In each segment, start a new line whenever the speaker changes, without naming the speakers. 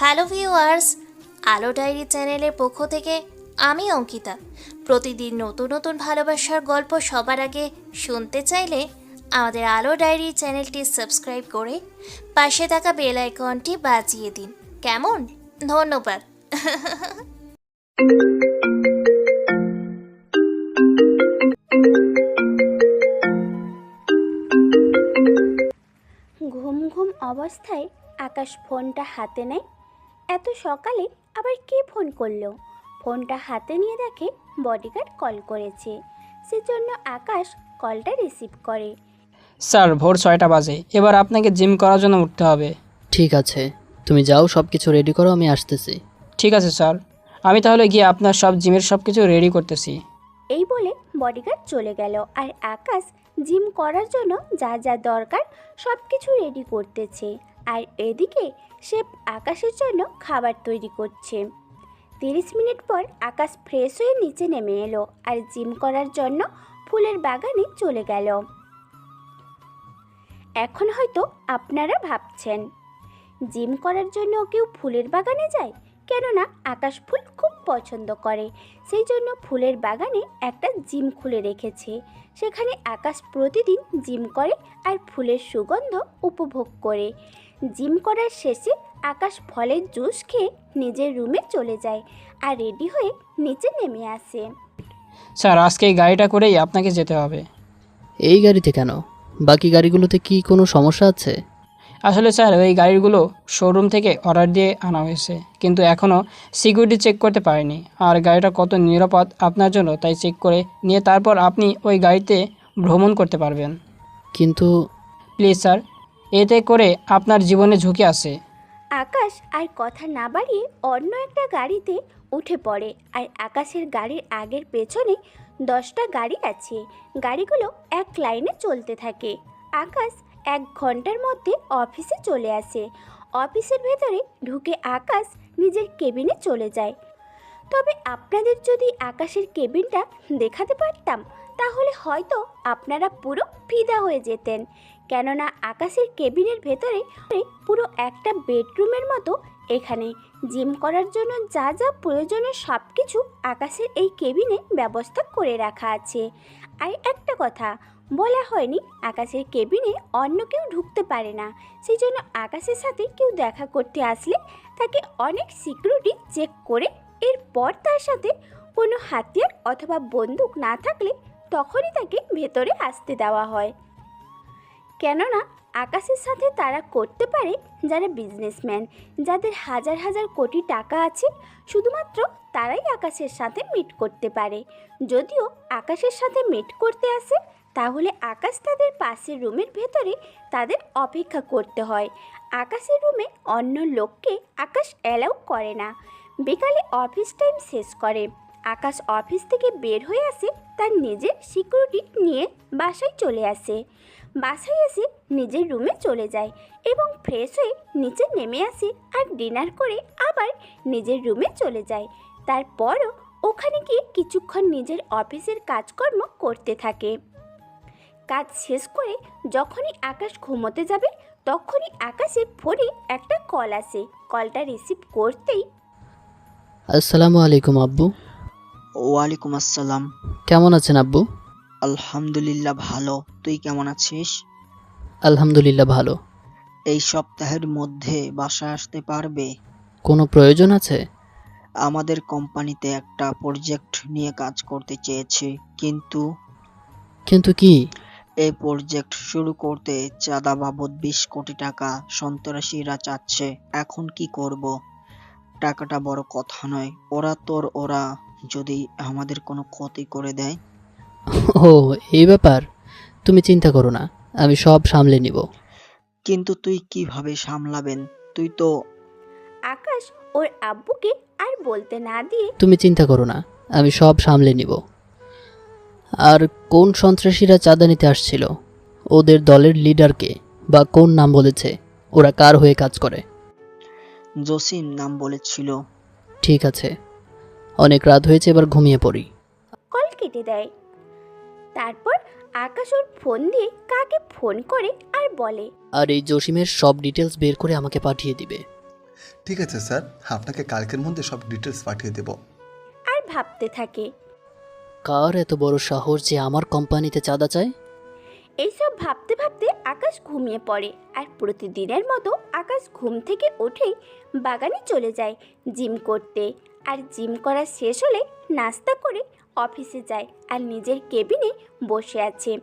Hello viewers, আলো diary চ্যানেলের পক্ষ থেকে আমি অঙ্কিতা। প্রতিদিন নতুন নতুন ভালোবাসার গল্প সবার আগে শুনতে চাইলে আমাদের আলো ডায়েরি চ্যানেলটি সাবস্ক্রাইব করে পাশে থাকা বেল আইকনটি বাজিয়ে দিন। কেমন? ধন্যবাদ।
ঘুম ঘুম অবস্থায় আকাশ ফোনটা হাতে নেয়। এত সকালে আবার কে ফোন করলো? ফোনটা হাতে নিয়ে দেখে বডিগার্ড কল করেছে। সেজন্য আকাশ কলটা রিসিভ করে।
স্যার, ভোর 6টা বাজে। এবার আপনাকে জিম করার জন্য উঠতে হবে।
ঠিক আছে, তুমি যাও, সব কিছু রেডি করো, আমি আসতেছি।
ঠিক আছে স্যার, আমি তাহলে গিয়ে আপনার জিমের সব কিছু রেডি করতেছি।
এই বলে বডিগার্ড চলে গেল আর আকাশ জিম করার জন্য যা যা দরকার সব কিছু রেডি করতেছে। আর এদিকে সে আকাশের জন্য খাবার তৈরি করছে। 30 মিনিট পর আকাশ ফ্রেশ হয়ে নিচে নেমে এলো আর জিম করার জন্য ফুলের বাগানে চলে গেল। এখন হয়তো আপনারা ভাবছেন, জিম করার জন্য কেউ ফুলের বাগানে যায়? কেননা আকাশ ফুল খুব পছন্দ করে, সেই জন্য ফুলের বাগানে একটা জিম খুলে রেখেছে। সেখানে আকাশ প্রতিদিন জিম করে আর ফুলের সুগন্ধ উপভোগ করে। জিম করার শেষে আকাশ ফলের জুস খেয়ে নিজের রুমে চলে যায় আর রেডি হয়ে নিচে নেমে আসে।
স্যার, আজকে এই গাড়িটা করেই আপনাকে যেতে হবে।
এই গাড়িতে কেন? বাকি গাড়িগুলোতে কি কোনো সমস্যা আছে?
আসলে স্যার, ওই গাড়িগুলো শোরুম থেকে অর্ডার দিয়ে আনা হয়েছে, কিন্তু এখনও সিকিউরিটি চেক করতে পারেনি। আর গাড়িটা কত নিরাপদ আপনার জন্য তাই চেক করে নিয়ে তারপর আপনি ওই গাড়িতে ভ্রমণ করতে পারবেন।
কিন্তু
প্লিজ স্যার, এতে করে আপনার জীবনে ঝুঁকি আছে।
আকাশ আর কথা না বাড়িয়ে অন্য একটা গাড়িতে উঠে পড়ে। আর আকাশের গাড়ির আগের পেছনে 10টা গাড়ি আছে। গাড়িগুলো এক লাইনে চলতে থাকে। আকাশ 1 ঘন্টার মধ্যে অফিসে চলে আসে। অফিসের ভেতরে ঢুকে আকাশ নিজের কেবিনে চলে যায়। তবে আপনাদের যদি আকাশের কেবিনটা দেখাতে পারতাম তাহলে হয়তো আপনারা পুরো ফিদা হয়ে যেতেন। কেননা আকাশের কেবিনের ভেতরে পুরো একটা বেডরুমের মতো। এখানে জিম করার জন্য যা যা প্রয়োজনীয় সব কিছু আকাশের এই কেবিনে ব্যবস্থা করে রাখা আছে। আর একটা কথা বলা হয়নি, আকাশের কেবিনে অন্য কেউ ঢুকতে পারে না। সেই জন্য আকাশের সাথে কেউ দেখা করতে আসলে তাকে অনেক সিকিউরিটি চেক করে এরপর তার সাথে কোনো হাতিয়ার অথবা বন্দুক না থাকলে তখনই তাকে ভেতরে আসতে দেওয়া হয়। কেননা আকাশের সাথে তারা করতে পারে যারা বিজনেসম্যান, যাদের হাজার হাজার কোটি টাকা আছে, শুধুমাত্র তারাই আকাশের সাথে মিট করতে পারে। যদিও আকাশের সাথে মিট করতে আসে তাহলে আকাশ তাদের পাশের রুমের ভেতরে তাদের অপেক্ষা করতে হয়। আকাশের রুমে অন্য লোককে আকাশ অ্যালাউ করে না। বিকালে অফিস টাইম শেষ করে আকাশ অফিস থেকে বের হয়ে আসে, তার নিজের সিকিউরিটি নিয়ে বাসায় চলে আসে। বাসায় এসে নিজের রুমে চলে যায় এবং ফ্রেশ হয়ে নিচে নেমে আসে আর ডিনার করে আবার নিজের রুমে চলে যায়। তারপরও ওখানে গিয়ে কিছুক্ষণ নিজের অফিসের কাজকর্ম করতে থাকে। কাজ শেষ করে যখনই আকাশ ঘুমোতে যাবে তখনই আকাশের ফোনে একটা কল আসে। কলটা রিসিভ করতেই,
আসসালামু আলাইকুম আব্বু।
ওয়ালাইকুম আসসালাম।
কেমন আছেন আব্বু?
আলহামদুলিল্লাহ ভালো। তুই কেমন আছিস?
আলহামদুলিল্লাহ ভালো।
এই সপ্তাহের মধ্যে বাসায় আসতে পারবে?
কোনো প্রয়োজন আছে?
আমাদের কোম্পানিতে একটা প্রজেক্ট নিয়ে কাজ করতে চেয়েছি, কিন্তু
কিন্তু কি?
এই প্রজেক্ট শুরু করতে চাঁদা বাবদ 20 কোটি টাকা সন্ত্রাসীরা চাচ্ছে। এখন কি করব? টাকাটা বড় কথা নয়, ওরা যদি আমাদের কোনো ক্ষতি করে দেয়।
ও, এই ব্যাপার। তুমি চিন্তা করো না, আমি সব সামলে নিব।
কিন্তু তুই কিভাবে সামলাবেন? তুই তো
আকাশ ওর আব্বুকে আর বলতে না দিয়ে
তুমি চিন্তা করো না, আমি সব সামলে নিব। আর কোন সন্ত্রাসীরা চাঁদা নিতে আসছিল? ওদের দলের লিডারকে বা কোন নাম বলেছে? ওরা কার হয়ে কাজ করে?
জসিম নাম বলেছিল।
ঠিক আছে, অনেক রাত হয়েছে, এবার ঘুমিয়ে পড়ি।
কল কেটে দেয়। তারপর আকাশ ওর ফোন দিয়ে কাকে ফোন করে আর বলে,
আর এই জসিমের সব ডিটেলস বের করে আমাকে পাঠিয়ে দিবে।
ঠিক আছে স্যার, আপনাকে কালকের মধ্যে সব ডিটেলস পাঠিয়ে দেব।
আর ভাবতে থাকে।
কার এত বড় সাহস যে আমার কোম্পানিতে চাঁদা চায়?
এইসব ভাবতে ভাবতে আকাশ ঘুমিয়ে পড়ে। আর প্রতিদিনের মতো আকাশ ঘুম থেকে উঠেই বাগানে চলে যায় জিম করতে। আর জিম করা শেষ হলে নাস্তা করে অফিসে যায় আর নিজের কেবিনে বসে আছে।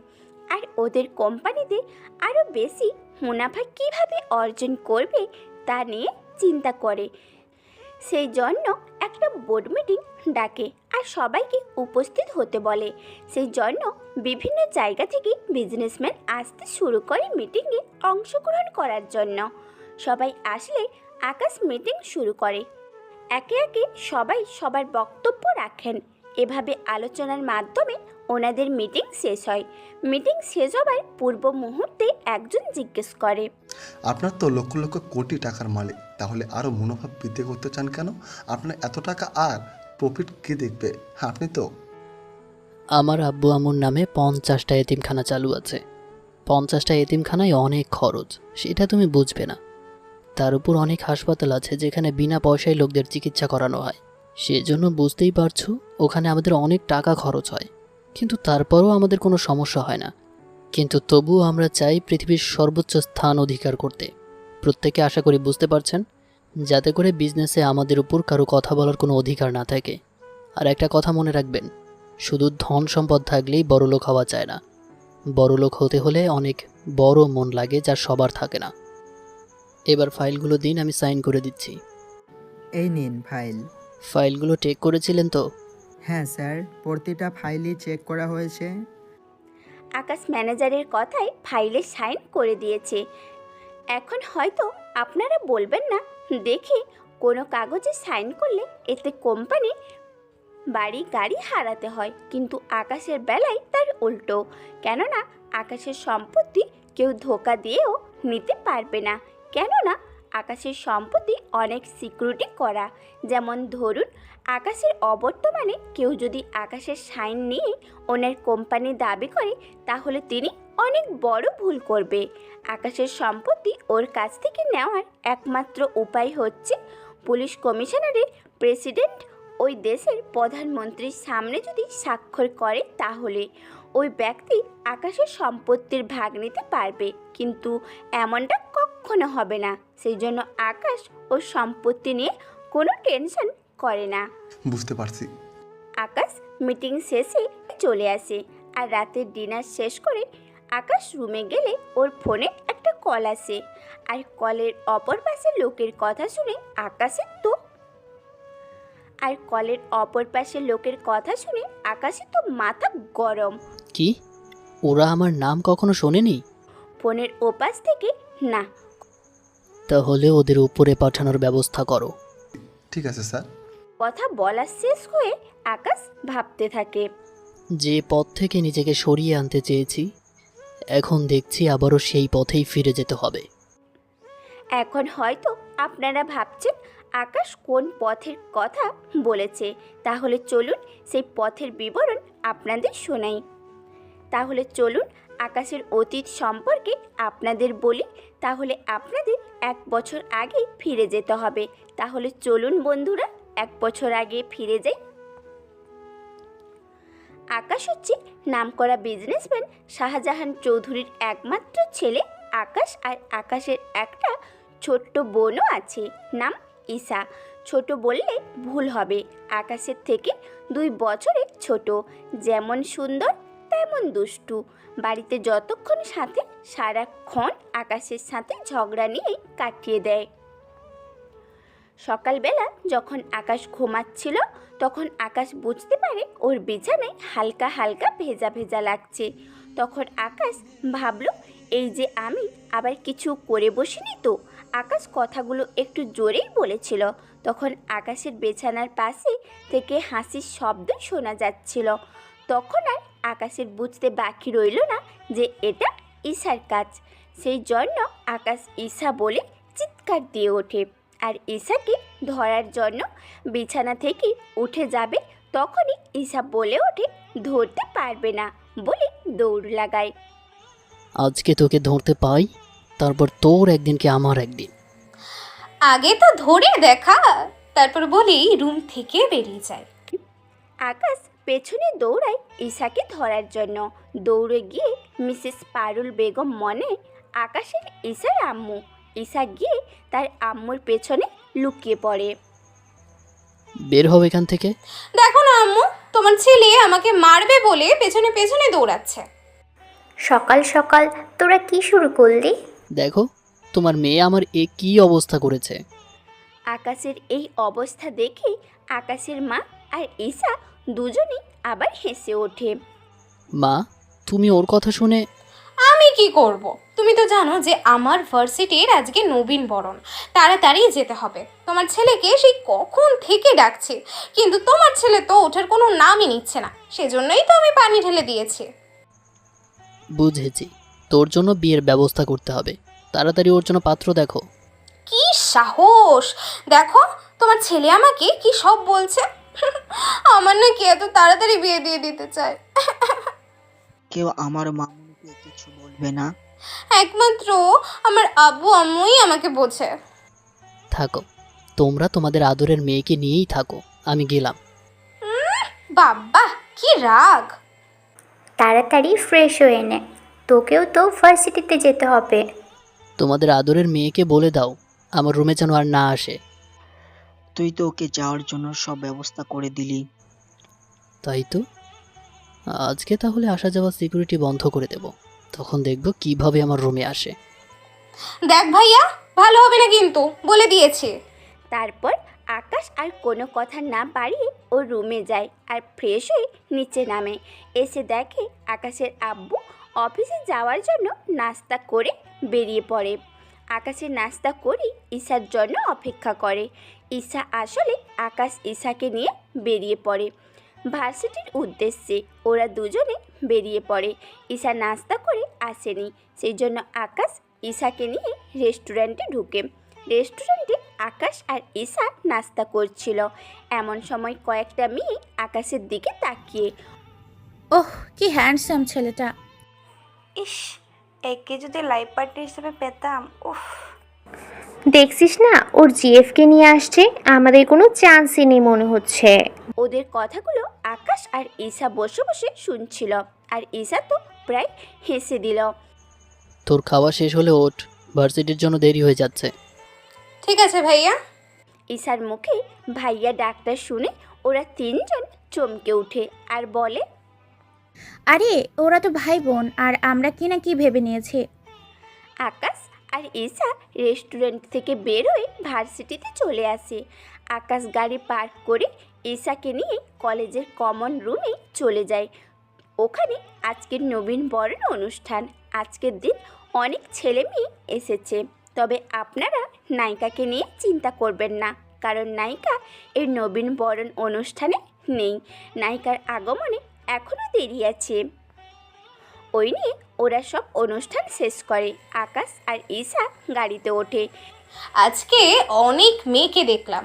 আর ওদের কোম্পানিতে আরও বেশি মুনাফা কীভাবে অর্জন করবে তা নিয়ে চিন্তা করে। সেই জন্য একটা বোর্ড মিটিং ডাকে আর সবাইকে উপস্থিত হতে বলে। সেই জন্য বিভিন্ন জায়গা থেকে বিজনেসম্যান আসতে শুরু করে মিটিংয়ে অংশগ্রহণ করার জন্য। সবাই আসলে আকাশ মিটিং শুরু করে। একে একে সবাই সবার বক্তব্য রাখেন। এভাবে আলোচনার মাধ্যমে ওনাদের মিটিং শেষ হয়। মিটিং শেষ হবার পূর্ব মুহূর্তে একজন জিজ্ঞেস করে,
আপনার তো লক্ষ লক্ষ কোটি টাকার মালিক, তাহলে আরও মুনাফা বৃদ্ধি করতে চান কেন? আপনার এত টাকা আর প্রফিট কে দেখবে? আপনি তো
আমার আব্বু আম্মুর নামে 50টা এতিমখানা চালু আছে। 50টা এতিমখানায় অনেক খরচ, সেটা তুমি বুঝবে না। তার উপর অনেক হাসপাতাল আছে যেখানে বিনা পয়সায় লোকদের চিকিৎসা করানো হয়। সেজন্য বুঝতেই পারছো ওখানে আমাদের অনেক টাকা খরচ হয়, কিন্তু তারপরও আমাদের কোনো সমস্যা হয় না। কিন্তু তবুও আমরা চাই পৃথিবীর সর্বোচ্চ স্থান অধিকার করতে। প্রত্যেকে আশা করি বুঝতে পারছেন, যাতে করে বিজনেসে আমাদের উপর কারো কথা বলার কোনো অধিকার না থাকে। আর একটা কথা মনে রাখবেন, শুধু ধন সম্পদ থাকলেই বড়লোক হওয়া যায় না। বড়লোক হতে হলে অনেক বড় মন লাগে, যা সবার থাকে না। এবার ফাইলগুলো দিন, আমি সাইন করে দিচ্ছি।
এই নিন ফাইল।
ফাইলগুলো টেক করেছিলেন তো?
হ্যাঁ স্যার, প্রতিটা ফাইলই চেক করা হয়েছে।
আকাশ ম্যানেজারের কথায় ফাইলে সাইন করে দিয়েছে। এখন হয়তো আপনারা বলবেন না, দেখি কোনো কাগজে সাইন করলে এতে কোম্পানি বাড়ি গাড়ি হারাতে হয়, কিন্তু আকাশের বেলায় তার উল্টো। কেননা আকাশের সম্পত্তি কেউ ধোকা দিয়েও নিতে পারবে না। কেননা আকাশের সম্পত্তি অনেক সিকিউরিটি করা। যেমন ধরুন, আকাশের অবর্তমানে কেউ যদি আকাশের সাইন নিয়ে ওনার কোম্পানি দাবি করে, তাহলে তিনি অনেক বড় ভুল করবে। আকাশের সম্পত্তি ওর কাছ থেকে নেওয়ার একমাত্র উপায় হচ্ছে পুলিশ কমিশনারের প্রেসিডেন্ট ওই দেশের প্রধানমন্ত্রীর সামনে যদি স্বাক্ষর করে, তাহলে ওই ব্যক্তি আকাশের সম্পত্তির ভাগ নিতে পারবে। কিন্তু এমনটা কখনো হবে না। সেই জন্য আকাশ ওর সম্পত্তি নিয়ে কোনো টেনশন করে না।
বুঝতে পারছি।
আকাশ মিটিং শেষে চলে আসে। আর রাতের ডিনার শেষ করে আকাশ রুমে গেলে ওর ফোনে একটা কল আসে। আর কলের অপর পাশে লোকের কথা শুনে আকাশের তো মাথা গরম।
কি, ওরা আমার নাম কখনো শোনেনি?
ফোনের ওপাশ থেকে, না।
তাহলে ওদের উপরে পাঠানোর ব্যবস্থা করো।
ঠিক আছে স্যার।
কথা বলা শেষ হয়ে আকাশ ভাবতে থাকে।
যে পথ থেকে নিজেকে সরিয়ে আনতে চেয়েছি, এখন দেখছি আবারও সেই পথেই ফিরে যেতে হবে।
এখন হয়তো আপনারা ভাবছেন আকাশ কোন পথের কথা বলেছে। তাহলে চলুন সেই পথের বিবরণ আপনাদের শোনাই। তাহলে চলুন আকাশের অতীত সম্পর্কে আপনাদের বলি। তাহলে আপনাদের 1 বছর আগে ফিরে যেতে হবে। তাহলে চলুন বন্ধুরা 1 বছর আগে ফিরে যাই। আকাশ হচ্ছে নামকরা বিজনেসম্যান শাহজাহান চৌধুরীর একমাত্র ছেলে আকাশ। আর আকাশের একটা ছোট্ট বোনও আছে, নাম ঈশা। ছোট বললে ভুল হবে, আকাশের থেকে 2 বছরের ছোট। যেমন সুন্দর তেমন দুষ্টু। বাড়িতে যতক্ষণ সাথে, সারাক্ষণ আকাশের সাথে ঝগড়া নিয়ে কাটিয়ে দেয়। সকালবেলা যখন আকাশ ঘুমাচ্ছিল, তখন আকাশ বুঝতে পারে ওর বিছানায় হালকা হালকা ভেজা ভেজা লাগছে। তখন আকাশ ভাবলো, এই যে আমি আবার কিছু করে বসিনি তো। আকাশ কথাগুলো একটু জোরেই বলেছিল। তখন আকাশের বিছানার পাশে থেকে হাসির শব্দ শোনা যাচ্ছিল। তখন আর আকাশের বুঝতে বাকি রইল না যে এটা ঈশার কাজ। সেই জন্য আকাশ ঈশা বলে চিৎকার দিয়ে ওঠে। আর ঈশাকে ধরার জন্য বিছানা থেকে উঠে যাবে, তখনই ঈশা বলে ওঠে, ধরতে পারবে না বলে দৌড় লাগায়।
আজকে তোকে ধরতে পাই, তারপর তোর একদিন কি আমার একদিন।
আগে তো ধরে দেখা, তারপর বলি রুম থেকে বেরিয়ে যায়।
আকাশ পেছনে দৌড়ায় ঈশাকে ধরার জন্য। দৌড়ে গিয়ে মিসেস পারুল বেগম মনে আকাশের ঈশার আম্মু। ঈশা গিয়ে তার আম্মুর পেছনে লুকিয়ে পড়ে।
বের হও এখান থেকে।
দেখো না আম্মু, তোমার ছেলে আমাকে মারবে বলে পেছনে পেছনে দৌড়াচ্ছে।
সকাল সকাল তোরা কি শুরু করলি?
দেখো তোমার মেয়ে আমার কি অবস্থা করেছে।
আকাশের এই অবস্থা দেখে আকাশের মা আর ঈশা দুজনেই আবার হেসে ওঠে।
মা, তুমি ওর কথা শুনে।
আমি কি করব? তুমি তো জানো যে আমার ভার্সিটির আজকে নবীন বরণ, তাড়াতাড়ি যেতে হবে। তোমার ছেলেকে সেই কখন থেকে ডাকছে, কিন্তু তোমার ছেলে তো ওঠার কোনো নামই নিচ্ছে না, সেজন্যই তো আমি পানি ঢেলে দিয়েছি।
বুঝেছি, তোর জন্য বিয়ের ব্যবস্থা করতে হবে। তাড়াতাড়ি ওর জন্য পাত্র দেখো।
কি সাহস! দেখো তোমার ছেলে আমাকে কি সব বলছে। আমার নাকি এত তাড়াতাড়ি বিয়ে দিয়ে দিতে চায়।
কেউ আমার মামুনিকে কিছু বলবে না?
একমাত্র আমার আব্বু আম্মুই আমাকে বোঝে।
থাকো, তোমরা তোমাদের আদরের মেয়েকে নিয়েই থাকো, আমি গেলাম।
বাবা কি রাগ!
তাড়াতাড়ি ফ্রেশ হয়ে নে, তোকেও তো ভার্সিটিতে যেতে হবে।
তোমাদের আদরের মেয়েকে বলে দাও আমার রুমে যেন আর না আসে।
তুই তো ওকে যাওয়ার জন্য সব ব্যবস্থা করে দিলি।
তাই তো, আজকে তাহলে আসা যাওয়া সিকিউরিটি বন্ধ করে দেব, তখন দেখব কিভাবে আমার রুমে আসে।
দেখ ভাইয়া, ভালো হবে না কিন্তু, বলে দিয়েছি।
তারপর আকাশ আর কোনো কথা না বাড়িয়ে ও রুমে যায় আর ফ্রেশ হয়ে নিচে নামে। এসে দেখে আকাশের আব্বু অফিসে যাওয়ার জন্য নাস্তা করে বেরিয়ে পড়ে। আকাশের নাস্তা করেই ঈশার জন্য অপেক্ষা করে। ঈশা আসলে আকাশ ঈশাকে নিয়ে বেরিয়ে পড়ে ভার্সিটির উদ্দেশ্যে। ওরা দুজনে বেরিয়ে পড়ে। ঈশা নাস্তা করে আসেনি, সেই জন্য আকাশ ঈশাকে নিয়ে রেস্টুরেন্টে ঢুকে। রেস্টুরেন্টে আকাশ আর ঈশা নাস্তা করছিল। এমন সময় কয়েকটা মেয়ে আকাশের দিকে তাকিয়ে,
ওহ কি হ্যান্ডসাম ছেলেটা।
ইস, একে যদি লাইফ পার্টনার হিসেবে পেতাম। উফ,
দেখছিস না ওর জিএফকে নিয়ে আসছে, আমাদের কোনো চান্সই নেই মনে হচ্ছে।
ওদের কথাগুলো আকাশ আর ঈশা বসে বসে শুনছিল, আর ঈশা তো প্রায় হেসে দিল।
তোর খাওয়া শেষ হলে ওঠ, ভার্সিটির জন্য দেরি হয়ে যাচ্ছে।
ঠিক আছে ভাইয়া।
ঈশার মুখে ভাইয়া ডাক্তার শুনে ওরা তিনজন চমকে ওঠে আর বলে,
আরে ওরা তো ভাই বোন, আর আমরা কি না কি ভেবে নিয়েছি।
আকাশ আর ঈশা রেস্টুরেন্ট থেকে বের হয়ে ভার্সিটিতে চলে আসে। আকাশ গাড়ি পার্ক করে ঈশাকে নিয়ে কলেজের কমন রুমে চলে যায়। ওখানে আজকের নবীন বরণ অনুষ্ঠান। আজকের দিন অনেক ছেলে মেয়ে এসেছে, তবে আপনারা নায়িকাকে নিয়ে চিন্তা করবেন না, কারণ নায়িকা এই নবীন বরণ অনুষ্ঠানে নেই। নায়িকার আগমনে এখনও দেরি আছে। ওই নিয়ে ওরা সব অনুষ্ঠান শেষ করে। আকাশ আর ঈশা গাড়িতে ওঠে।
আজকে অনেক মেয়েকে দেখলাম,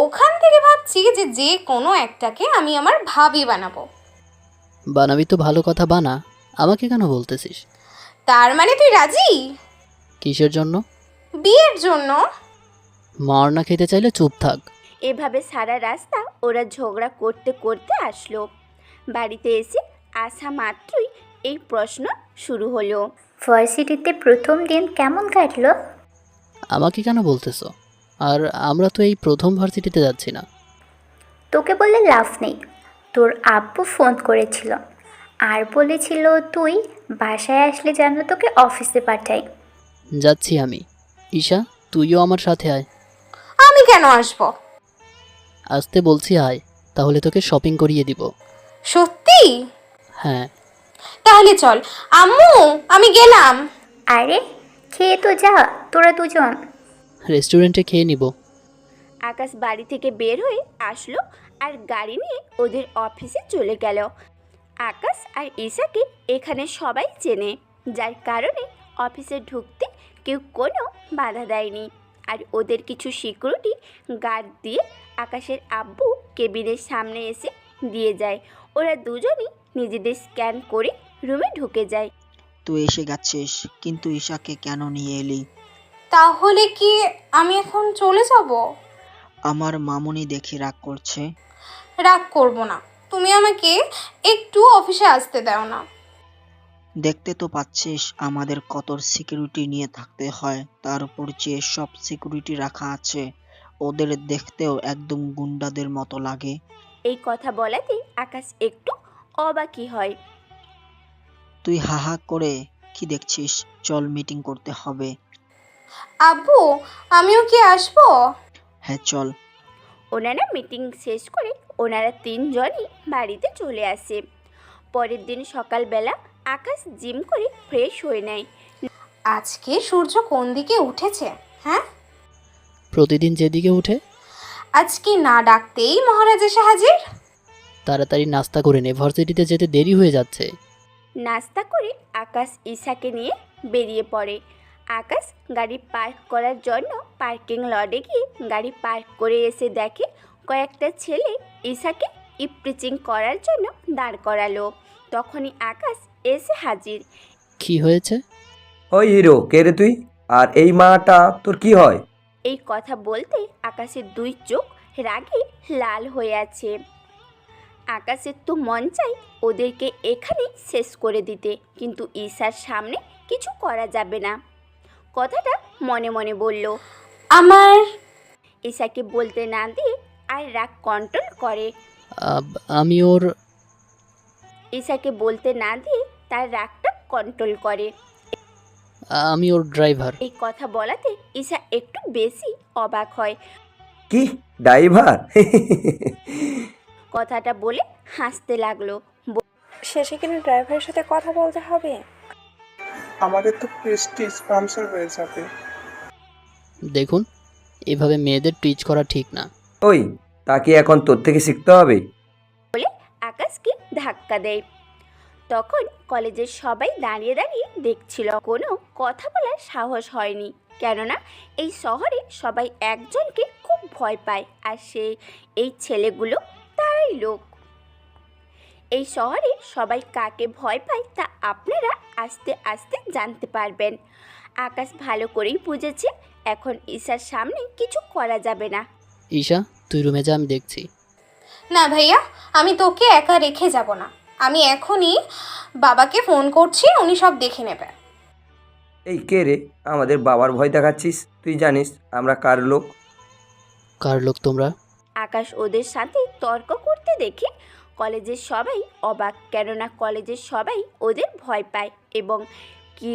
ওখান থেকে ভাবছি যে যে কোনো একটাকে আমি আমার ভাবি বানাবো।
বানাবি তো ভালো কথা বানা, আমাকে কেন বলতেছিস?
তার মানে তুই রাজি?
কিসের জন্য?
বিয়ের জন্য।
মার না খেতে চাইলে চুপ থাক।
এভাবে সারা রাস্তা ওরা ঝগড়া করতে করতে আসলো। বাড়িতে এসে আসা মাত্রই এই প্রশ্ন শুরু হলো,
ভার্সিটিতে প্রথম দিন কেমন কাটলো?
আমাকে কেন বলতেছো? আর আমরা তো এই প্রথম ভার্সিটিতে যাচ্ছি না।
তোকে বললে লাভ নেই, তোর আব্বু ফোন করেছিল আর বলেছিল তুই বাসায় আসলে যেন তোকে অফিসে পাঠাই।
যাচ্ছি আমি। ঈশা, তুইও আমার সাথে আয়।
আমি কেন আসবো?
আসতে বলছি আয়, তাহলে তোকে শপিং করিয়ে দিব।
সত্যি?
হ্যাঁ।
তাহলে চল। আম্মু, আমি গেলাম।
আরে খেয়ে তো যা, তোরা দুজন।
রেস্টুরেন্টে খেয়ে নিব।
আকাশ বাড়ি থেকে বের হয়ে আসলো আর গাড়ি নিয়ে ওদের অফিসে চলে গেল। আকাশ আর ঈশাকে এখানে সবাই চেনে, যার কারণে অফিসে ঢুকতে কেউ কোনো বাধা দেয়নি। আর ওদের কিছু সিকিউরিটি গার্ড দিয়ে আকাশের আব্বু কেবিনের সামনে এসে দিয়ে যায়। ওরা দুজনই নিজেদের স্ক্যান করে রুমে ঢুকে যায়।
তুই এসে গেছিস, কিন্তু ঈশাকে কেন নিয়ে এলি?
তাহলে কি আমি এখন চলে যাব?
আমার মামুনি দেখি রাগ করছে।
রাগ করব না, তুমি আমাকে একটু অফিসে আসতে দাও না।
দেখতে তো পাচ্ছিস আমাদের কত সিকিউরিটি নিয়ে থাকতে হয়, তার উপর যে সব সিকিউরিটি রাখা আছে ওদের দেখতেও একদম গুন্ডাদের মতো লাগে।
এই কথা বলাতে আকাশ একটু অবাকই হয়।
তুই হাহা করে কি দেখছিস? চল মিটিং করতে হবে।
আব্বু, আমিও কি আসবো?
হ্যাঁ চল।
ওনারা মিটিং শেষ করে ওনারা তিনজনই বাড়িতে চলে আসে। পরের দিন সকালবেলা আকাশ জিম করে ফ্রেশ হয়ে নেয়।
আজকে সূর্য কোন দিকে উঠেছে? হ্যাঁ,
প্রতিদিন যেদিকে উঠে।
আজকে না ডাকতেই মহারাজ এসে হাজির।
তাড়াতাড়ি নাস্তা করে নে, ভার্সিটিতে যেতে দেরি হয়ে যাচ্ছে।
নাস্তা করে আকাশ ঈশাকে নিয়ে বেরিয়ে পড়ে। আকাশ গাড়ি পার্ক করার জন্য পার্কিং লটে গিয়ে গাড়ি পার্ক করে এসে দেখে কয়েকটা ছেলে ঈশাকে ইপটিচিং করার জন্য দাঁড় করালো। তখনই আকাশ এসে হাজির।
কি হয়েছে?
ওই হিরো, কে রে তুই? আর এই মাটা তোর কি হয়?
এই কথা বলতে আকাশের দুই চোখ রাগে লাল হয়ে আছে। আকাশের তো মন চাই ওদেরকে এখানেই শেষ করে দিতে, কিন্তু ঈশার সামনে কিছু করা যাবে না। কথাটা মনে মনে বলল।
আমার
ঈশাকে বলতে না দিয়ে আর রাগ কন্ট্রোল করে।
আমি ওর
ঈশাকে বলতে না দিয়ে তার রাগটা কন্ট্রোল করে।
আমি ওর ড্রাইভার।
এই কথা বলাতে ঈশা একটু বেশি অবাক হয়।
কি ড্রাইভার?
কথাটা বলে হাসতে লাগলো।
শেষে কিনা ড্রাইভারের সাথে কথা বলতে হবে?
আমাদের তো প্রেস্টিজ পাংচার হয়ে যাবে।
দেখুন, এভাবে মেয়েদের ট্রিট করা ঠিক না।
ওই, তাকে এখন তোর থেকে শিখতে হবে।
বলে আকাশকে ধাক্কা দেয়। তখন কলেজের সবাই দাঁড়িয়ে দাঁড়িয়ে দেখছিল, কোনো কথা বলার সাহস হয়নি, কেননা এই শহরে সবাই একজনকে খুব ভয় পায়, আর এই ছেলেগুলো তারাই লোক। এই শহরে সবাই কাকে ভয় পায় তা আপনারা আস্তে আস্তে জানতে পারবেন। আকাশ ভালো করেই বুঝেছে এখন ঈশার সামনে কিছু করা যাবে না।
ঈশা, তুই রুমে যা, আমি দেখছি।
না ভাইয়া, আমি তোকে একা রেখে যাব না। আমি এখনই বাবাকে ফোন করছি, উনি সব দেখে নেবে।
এই কে রে? আমাদের বাবার ভয় দেখাচ্ছিস? তুই জানিস আমরা কার লোক?
কার লোক তোমরা?
আকাশ ওদের সাথে তর্ক করতে দেখে কলেজের সবাই অবাক, কেননা কলেজের সবাই ওদের ভয় পায় এবং কি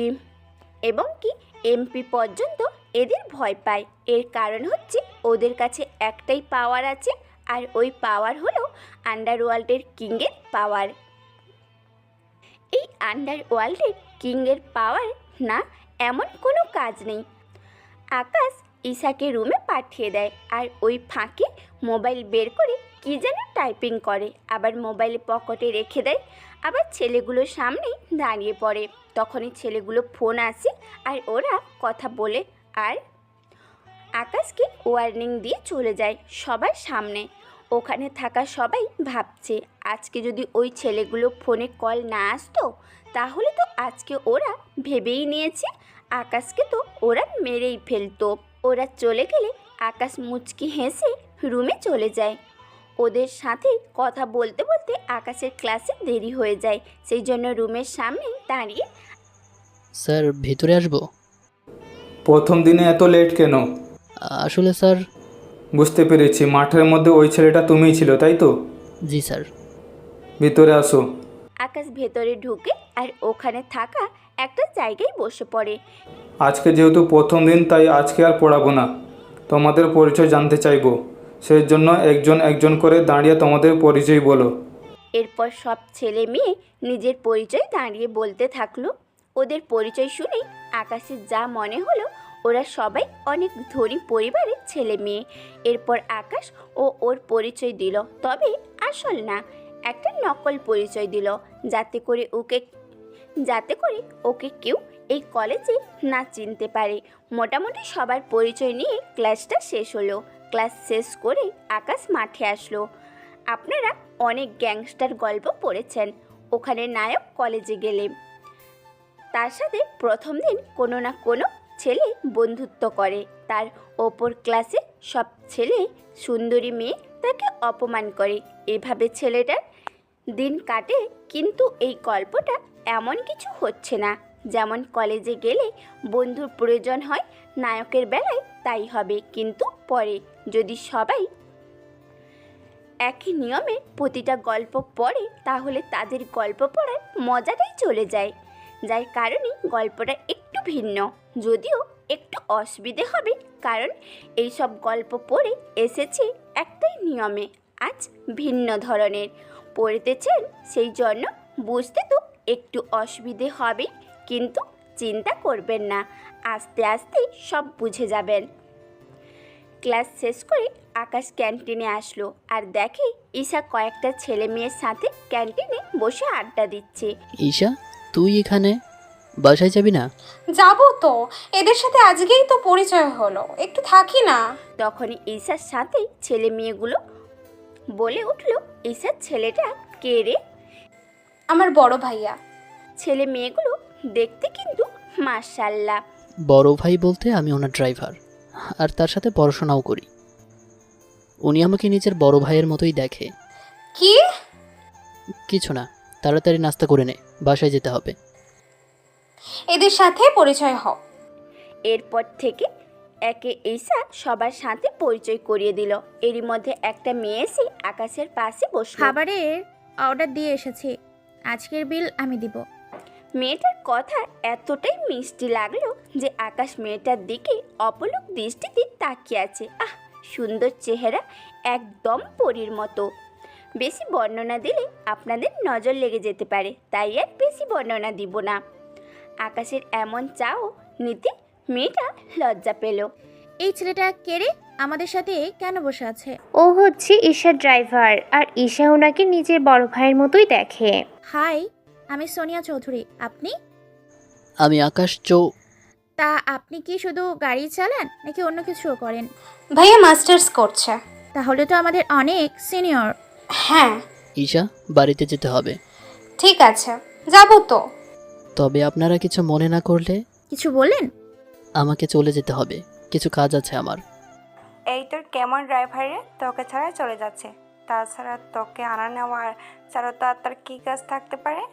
এমপি পর্যন্ত এদের ভয় পায়। এর কারণ হচ্ছে ওদের কাছে একটাই পাওয়ার আছে, আর ওই পাওয়ার হলো আন্ডারওয়ার্ল্ডের কিংয়ের পাওয়ার। এই আন্ডারওয়ার্ল্ডের কিংয়ের পাওয়ার না এমন কোনো কাজ নেই। আকাশ ঈশাকে রুমে পাঠিয়ে দেয়, আর ওই ফাঁকে মোবাইল বের করে কী যেন টাইপিং করে, আবার মোবাইলে পকেটে রেখে দেয়, আবার ছেলেগুলোর সামনেই দাঁড়িয়ে পড়ে। তখনই ছেলেগুলো ফোন আসে আর ওরা কথা বলে, আর আকাশকে ওয়ার্নিং দিয়ে চলে যায় সবার সামনে। ওখানে থাকা সবাই ভাবছে আজকে যদি ওই ছেলেগুলো ফোনে কল না আসতো তাহলে তো আজকে ওরা ভেবেই নিয়েছে আকাশকে তো ওরা মেরেই ফেলতো। ওরা চলে গেলে আকাশ মুচকি হেসে রুমে চলে যায়। ওদের সাথে কথা বলতে বলতে আকাশের ক্লাসে দেরি হয়ে যায়, সেই জন্য রুমের সামনে দাঁড়িয়ে।
স্যার, ভেতরে আসবো?
প্রথম দিনে এত লেট কেন?
আসলে স্যার।
বুঝতে পেরেছি, মাঠের মধ্যে ওই ছেলেটা তুমিই ছিল, তাই তো?
জি স্যার।
ভিতরে আসো।
আকাশ ভেতরে ঢুকে আর ওখানে থাকা একটা জায়গায় বসে পড়ে।
আজকে যেহেতু প্রথম দিন তাই আজকে আর পড়াবো না, তোমাদের পরিচয় জানতে চাইবো, সেই জন্য একজন একজন করে দাঁড়িয়ে তোমাদের পরিচয় বলো।
এরপর সব ছেলে মেয়ে নিজের পরিচয় দাঁড়িয়ে বলতে থাকলো। ওদের পরিচয় শুনে আকাশের যা মনে হলো ওরা সবাই অনেক ধনী পরিবারের ছেলে মেয়ে। এরপর আকাশ ওর পরিচয় দিল, তবে আসল না, একটা নকল পরিচয় দিল, যাতে করে ওকে কেউ এই কলেজে না চিনতে পারে। মোটামুটি সবার পরিচয় নিয়ে ক্লাসটা শেষ হলো। ক্লাস শেষ করে আকাশ মাঠে আসলো। আপনারা অনেক গ্যাংস্টার গল্প পড়েছেন, ওখানে নায়ক কলেজে গেলে তার সাথে প্রথম দিন কোনো না কোনো ছেলে বন্ধুত্ব করে, তার ওপর ক্লাসে সব ছেলে সুন্দরী মেয়ে তাকে অপমান করে। এভাবে ছেলেটার দিন কাটে। কিন্তু এই গল্পটা এমন কিছু হচ্ছে না। যেমন কলেজে গেলে বন্ধুর প্রয়োজন হয়, নায়কের বেলায় তাই হবে। কিন্তু পরে যদি সবাই একই নিয়মে প্রতিটা গল্প পড়ে তাহলে তাদের গল্প পড়ার মজাটাই চলে যায়। যার কারণে গল্পটা একটু ভিন্ন, যদিও একটু অসুবিধে হবে, কারণ এই সব গল্প পড়ে এসেছে একটাই নিয়মে, আজ ভিন্ন ধরনের পড়তেছেন, সেই জন্য বুঝতে তো একটু অসুবিধে হবে। কিন্তু চিন্তা করবেন না, আস্তে আস্তে সব বুঝে যাবেন। ক্লাস শেষ করে আকাশ ক্যান্টিনে আসলো আর দেখে ঈশা কয়েকটা ছেলে মেয়ের সাথে ক্যান্টিনে বসে আড্ডা দিচ্ছে।
ঈশা, তুই এখানে? বাসায় যাবি না?
যাবো তো, এদের সাথে আজকেই তো পরিচয় হলো, একটু থাকি না।
তখনই ঈশার সাথে ছেলে মেয়েগুলো বলে উঠলো, ঈশার ছেলেটা কে রে?
আমার বড় ভাইয়া।
ছেলে মেয়েগুলো দেখতে কিন্তু মাশাআল্লাহ।
বড় ভাই বলতে আমি ওনার ড্রাইভার, আর তার সাথে পড়াশোনাও করি। উনি আমাকে নিজের বড় ভাইয়ের মতোই দেখে।
কি?
কিছু না, তাড়াতাড়ি নাস্তা করে নে, বাসায় যেতে হবে।
এদের সাথে পরিচয় হও।
এরপর থেকে একে ঈশা সবার সাথে পরিচয় করিয়ে দিল। এরই মধ্যে একটা মেয়ে এসে আকাশের পাশে বসলো।
খাবারের অর্ডার দিয়ে এসেছি, আজকের বিল আমি দিব।
মেয়েটার কথা এতটাই মিষ্টি লাগলো যে আকাশ মেয়েটার দিকে অপলক দৃষ্টিতে তাকিয়ে আছে। আহ, সুন্দর চেহারা, একদম পরীর মতো। বেশি বর্ণনা দিলে আপনাদের নজর লেগে যেতে পারে, তাই আর বেশি বর্ণনা দিব না। আকাশের এমন চাও নিতে মেয়েটা লজ্জা পেল।
এই ছেলেটা কে রে? আমাদের সাথে কেন বসে আছে?
ও হচ্ছে ঈশার ড্রাইভার, আর ঈশা ওনাকে নিজের বড় ভাইয়ের মতোই দেখে।
হাই, আমি সোনিয়া চৌধুরী। আপনি?
আমি আকাশ
তা আপনি কি শুধু গাড়ি চালান নাকি অন্য কিছুও করেন?
ভাইয়া মাস্টার্স করছে।
তাহলে তো আমাদের অনেক সিনিয়র।
হ্যাঁ।
ঈশা, বাড়িতে যেতে হবে।
ঠিক আছে, যাবো তো।
তবে আপনারা কিছু মনে না করলে।
কিছু বললেন?
আমাকে চলে যেতে হবে, কিছু কাজ আছে আমার।
এই তোর কেমন ড্রাইভার রে, তোকে ছাড়া চলে যাচ্ছে। তাছাড়া তোকে আনা নেওয়ার ছাড়া তো আর তার কী কাজ থাকতে পারে?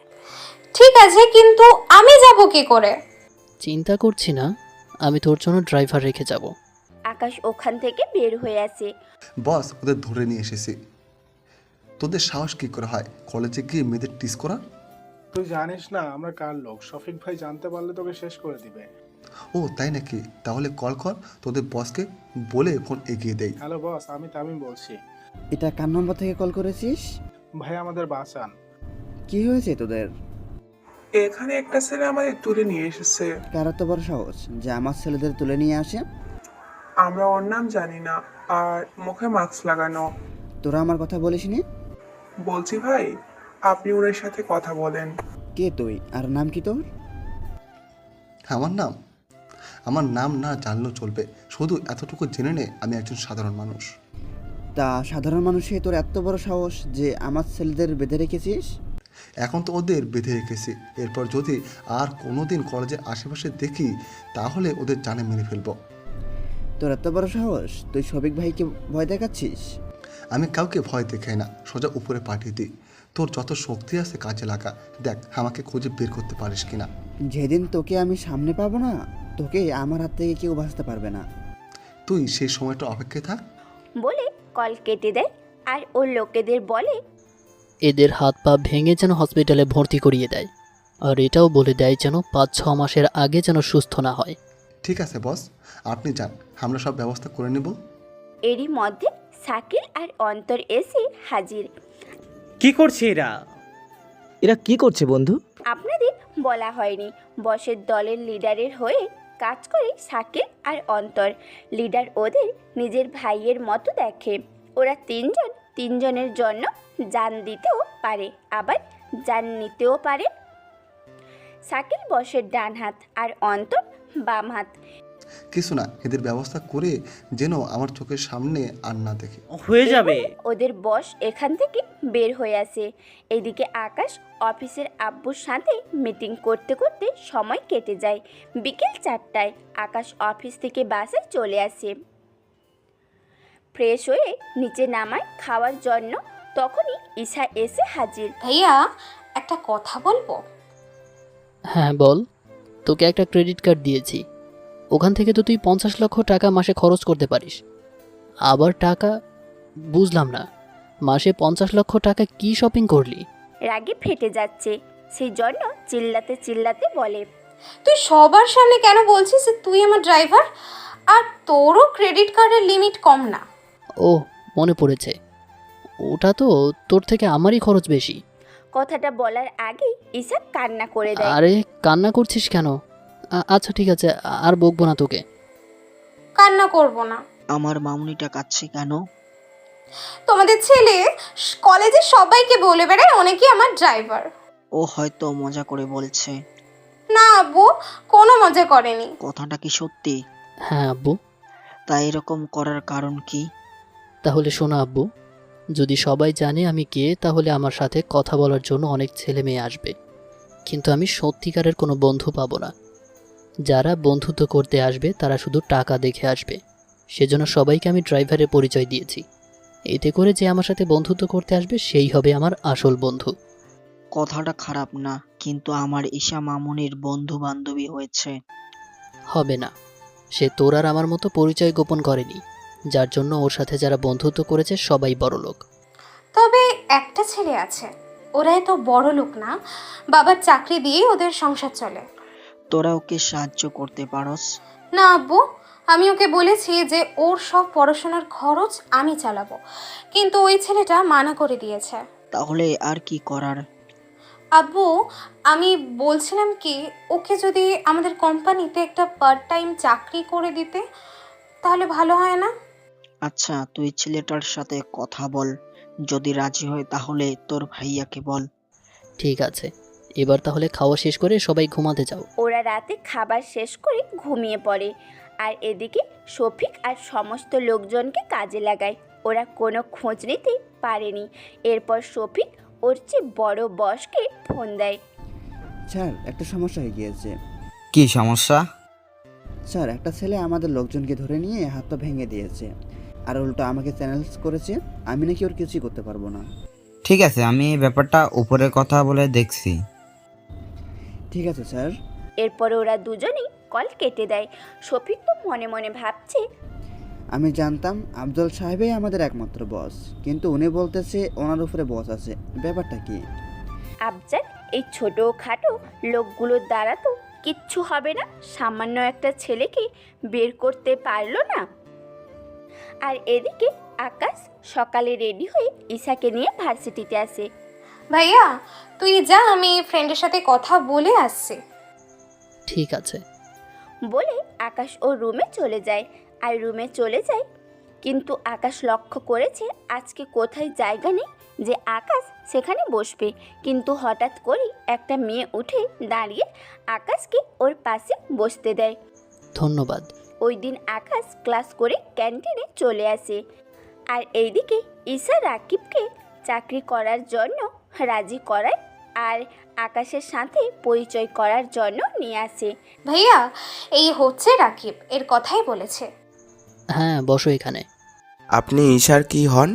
ঠিক আছে, কিন্তু আমি যাব কি করে?
চিন্তা করছি না, আমি তোর জন্য ড্রাইভার রেখে যাব।
আকাশ ওখান থেকে বের হয়ে আসে।
বস, ওদের ধরে নিয়ে এসেছি। তোদের সাহস কি করে হয় কলেজে গিয়ে মেয়েদের টিস করার?
তুই জানিস না আমরা কার লোক, শফিক ভাই জানতে পারলে তোকে শেষ করে দিবে।
ও তাই নাকি? তাহলে কল কর তোদের বসকে, বলে ফোন এগিয়ে দেই।
হ্যালো বস, আমি তামিম বলছি।
এটা কার নম্বর থেকে কল করেছিস?
ভাই আমাদের বাঁচান।
কি হয়েছে তোদের?
এখানে একটা ছেলে আমাদের তুলে নিয়ে এসেছে।
কার এত বড় সাহস যে আমার ছেলেদের তুলে নিয়ে আসে?
আমরা ওর নাম জানি না, আর মুখে মাস্ক লাগানো।
তোরা আমার কথা বলিসনি?
বলছি ভাই, আপনি ওনার সাথে কথা বলেন।
কে তুই, আর নাম কি তোর?
আমার নাম না জানলেও চলবে, শুধু এতটুকু জেনে নে আমি একজন সাধারণ মানুষ।
তা সাধারণ মানুষে তোর এত বড় সাহস যে আমার ছেলেদের বেঁধে রেখেছিস?
এখন তো ওদের বেঁধে রেখেছি, এরপর যদি আর কোনোদিন কলেজের আশেপাশে দেখি তাহলে ওদের জানে মেরে ফেলবো।
তোর এত বড় সাহস, তুই শফিক ভাইকে ভয় দেখাচ্ছিস?
আমি কাউকে ভয় দেখাই না, সোজা উপরে পাঠিয়ে দিই। তোর যত শক্তি আছে কাজে লাগা, দেখ আমাকে খুঁজে বের করতে পারিস কিনা।
যেদিন তোকে আমি সামনে পাবো না, তোকে আমার হাত থেকে কেউ বাঁচতে পারবে না।
তুই সেই সময়টা অপেক্ষায় থাক।
বলে কল কেটে দেয় আর ওর লোকেদের বলে
এদের হাত পা ভেঙে যেন হসপিটালে ভর্তি করিয়ে দেয়, আর এটাও বলে দেয় যেন 5-6 মাসের আগে যেন সুস্থ না হয়।
ঠিক আছে বস, আপনি যান, আমরা সব ব্যবস্থা করে নেব।
এরই মধ্যে শাকিল আর অন্তর এসে হাজির।
কি করছে এরা? এরা কি করছে বন্ধু?
আপনাদের বলা হয়নি, বসের দলের লিডারের হয়ে কাজ করে শাকিল আর অন্তর। লিডার ওদের নিজের ভাইয়ের মতো দেখে। ওরা তিনজনের জন্য জান দিতেও পারে, আবার জান নিতেও পারে। শাকিল বসের ডান হাত আর অন্তর বাম হাত।
কিছু না, এদের ব্যবস্থা করে যেন আমার চোখের সামনে আর না দেখে।
হয়ে যাবে।
ওদের বস এখান থেকে বের হয়ে আসে। এদিকে আকাশ অফিসের আব্বুর সাথে মিটিং করতে করতে সময় কেটে যায়। বিকেল 4টায় আকাশ অফিস থেকে বাসে চলে আসে। ফ্রেশ হয়ে নিচে নামায় খাওয়ার জন্য, তখনই ঈশা এসে হাজির।
ভাইয়া একটা কথা বলবো?
হ্যাঁ বল। তোকে একটা ক্রেডিট কার্ড দিয়েছি, ওখান থেকে তো তুই 50 লক্ষ টাকা মাসে খরচ করতে পারিস। আবার টাকা বুঝলাম না, মাসে 50 লক্ষ টাকা কি শপিং করলি?
রাগে ফেটে যাচ্ছে, সেই জন্য চিল্লাতে চিল্লাতে বলে,
তুই সবার সামনে কেন বলছিস যে তুই আমার ড্রাইভার? আর তোরও ক্রেডিট কার্ডের লিমিট কম না।
ও মনে পড়েছে, ওটা তো তোর থেকে আমারই খরচ বেশি।
কথাটা বলার আগেই ঈশা কান্না করে দেয়।
আরে কান্না করছিস কেন? আচ্ছা ঠিক আছে, আর বকবো না তোকে।
কান্না করব না।
আমার মামুনিটা কাঁদছে কেন?
তোমাদের ছেলে কলেজে সবাইকে বলে বেড়ায় অনেকে আমার ড্রাইভার।
ও হয়তো মজা করে বলছে।
না আব্বু, কোনো মজা করেনি।
কথাটা কি সত্যি?
হ্যাঁ আব্বু।
তা এরকম করার কারণ কি?
তাহলে শোনো আব্বু, যদি সবাই জানে আমি কে, তাহলে আমার সাথে কথা বলার জন্য অনেক ছেলে মেয়ে আসবে, কিন্তু আমি সত্যিকারের কোনো বন্ধু পাবো না। যারা বন্ধুত্ব করতে আসবে তারা শুধু টাকা দেখে আসবে, সেজন্য সবাইকে আমি ড্রাইভারের পরিচয় দিয়েছি। এতে করে যে আমার সাথে বন্ধুত্ব করতে আসবে সেই হবে আমার আসল বন্ধু।
কথাটা খারাপ না, কিন্তু আমার ঈশা মামুনির বন্ধু বান্ধবী হয়েছে।
হবে না, সে তোর আর আমার মতো পরিচয় গোপন করেনি, যার জন্য ওর সাথে যারা বন্ধুত্ব করেছে সবাই বড়লোক।
তবে একটা ছেলে আছে, ওরা এত বড় লোক না, বাবার চাকরি দিয়েই ওদের সংসার চলে।
তোরা ওকে সাহায্য করতে পারস?
না আব্বু, আমি ওকে বলেছি যে ওর সব পড়াশোনার খরচ আমি চালাবো, কিন্তু ওই ছেলেটা মানা করে দিয়েছে।
তাহলে আর কি করার?
আব্বু, আমি বলছিলাম কি, ওকে যদি আমাদের কোম্পানিতে একটা পার্ট টাইম চাকরি করে দিতে তাহলে ভালো হয় না?
আচ্ছা, তুই ছেলেটার সাথে কথা বল, যদি রাজি হয় তাহলে তোর ভাইয়াকে বল।
ঠিক আছে, এবার তাহলে খাওয়া শেষ করে সবাই ঘুমাতে যাও।
ওরা রাতে খাবার শেষ করে ঘুমিয়ে পড়ে, আর এদিকে শফিক আর সমস্ত লোকজনকে কাজে লাগায়। ওরা কোনো খোঁজ নিতে পারেনি। এরপর শফিক ওর চেয়ে বড় বসকে ফোন দেয়।
স্যার, একটা সমস্যা হয়ে গিয়েছে।
কি সমস্যা?
স্যার, একটা ছেলে আমাদের লোকজনকে ধরে নিয়ে হাত পা ভেঙে দিয়েছে, আর উল্টো আমাকে চ্যালেঞ্জ করেছে আমি নাকি ওর কিছুই করতে পারবো না।
ঠিক আছে, আমি এই ব্যাপারটা উপরে কথা বলে দেখছি।
ঠিক আছে স্যার।
এরপর ওরা দুজনেই কল কেটে দেয়। শফিক তো মনে মনে ভাবছে,
আমি জানতাম আফজল সাহেবই আমাদের একমাত্র বস, কিন্তু উনি বলতেছে ওনার উপরে বস আছে, ব্যাপারটা কি?
আফজাল এই ছোটো খাটো লোকগুলোর দ্বারা তো কিচ্ছু হবে না, সামান্য একটা ছেলেকে বের করতে পারলো না। আর এদিকে আকাশ সকালে রেডি হয়ে ঈশাকে নিয়ে ভার্সিটিতে আসে।
ভাইয়া তুই যা, আমি ফ্রেন্ডের সাথে কথা বলে আসছি।
ঠিক আছে
বলে আকাশ ওর রুমে চলে যায়। আর রুমে চলে যায়, কিন্তু আকাশ লক্ষ্য করেছে আজকে কোথায় জায়গা নেই যে আকাশ সেখানে বসবে। কিন্তু হঠাৎ করেই একটা মেয়ে উঠে দাঁড়িয়ে আকাশকে ওর পাশে বসতে দেয়।
ধন্যবাদ।
ওই দিন আকাশ ক্লাস করে ক্যান্টিনে চলে আসে। আর এইদিকে ঈশা রাকিবকে চাকরি করার জন্য রাজি করায় আর আকাশের সাথে পরিচয় করার জন্য নিয়ে আসে।
ভাইয়া এই হচ্ছে রাকিব, এর কথাই বলেছে।
হ্যাঁ বসো এখানে।
আপনি ঈশার কি হন?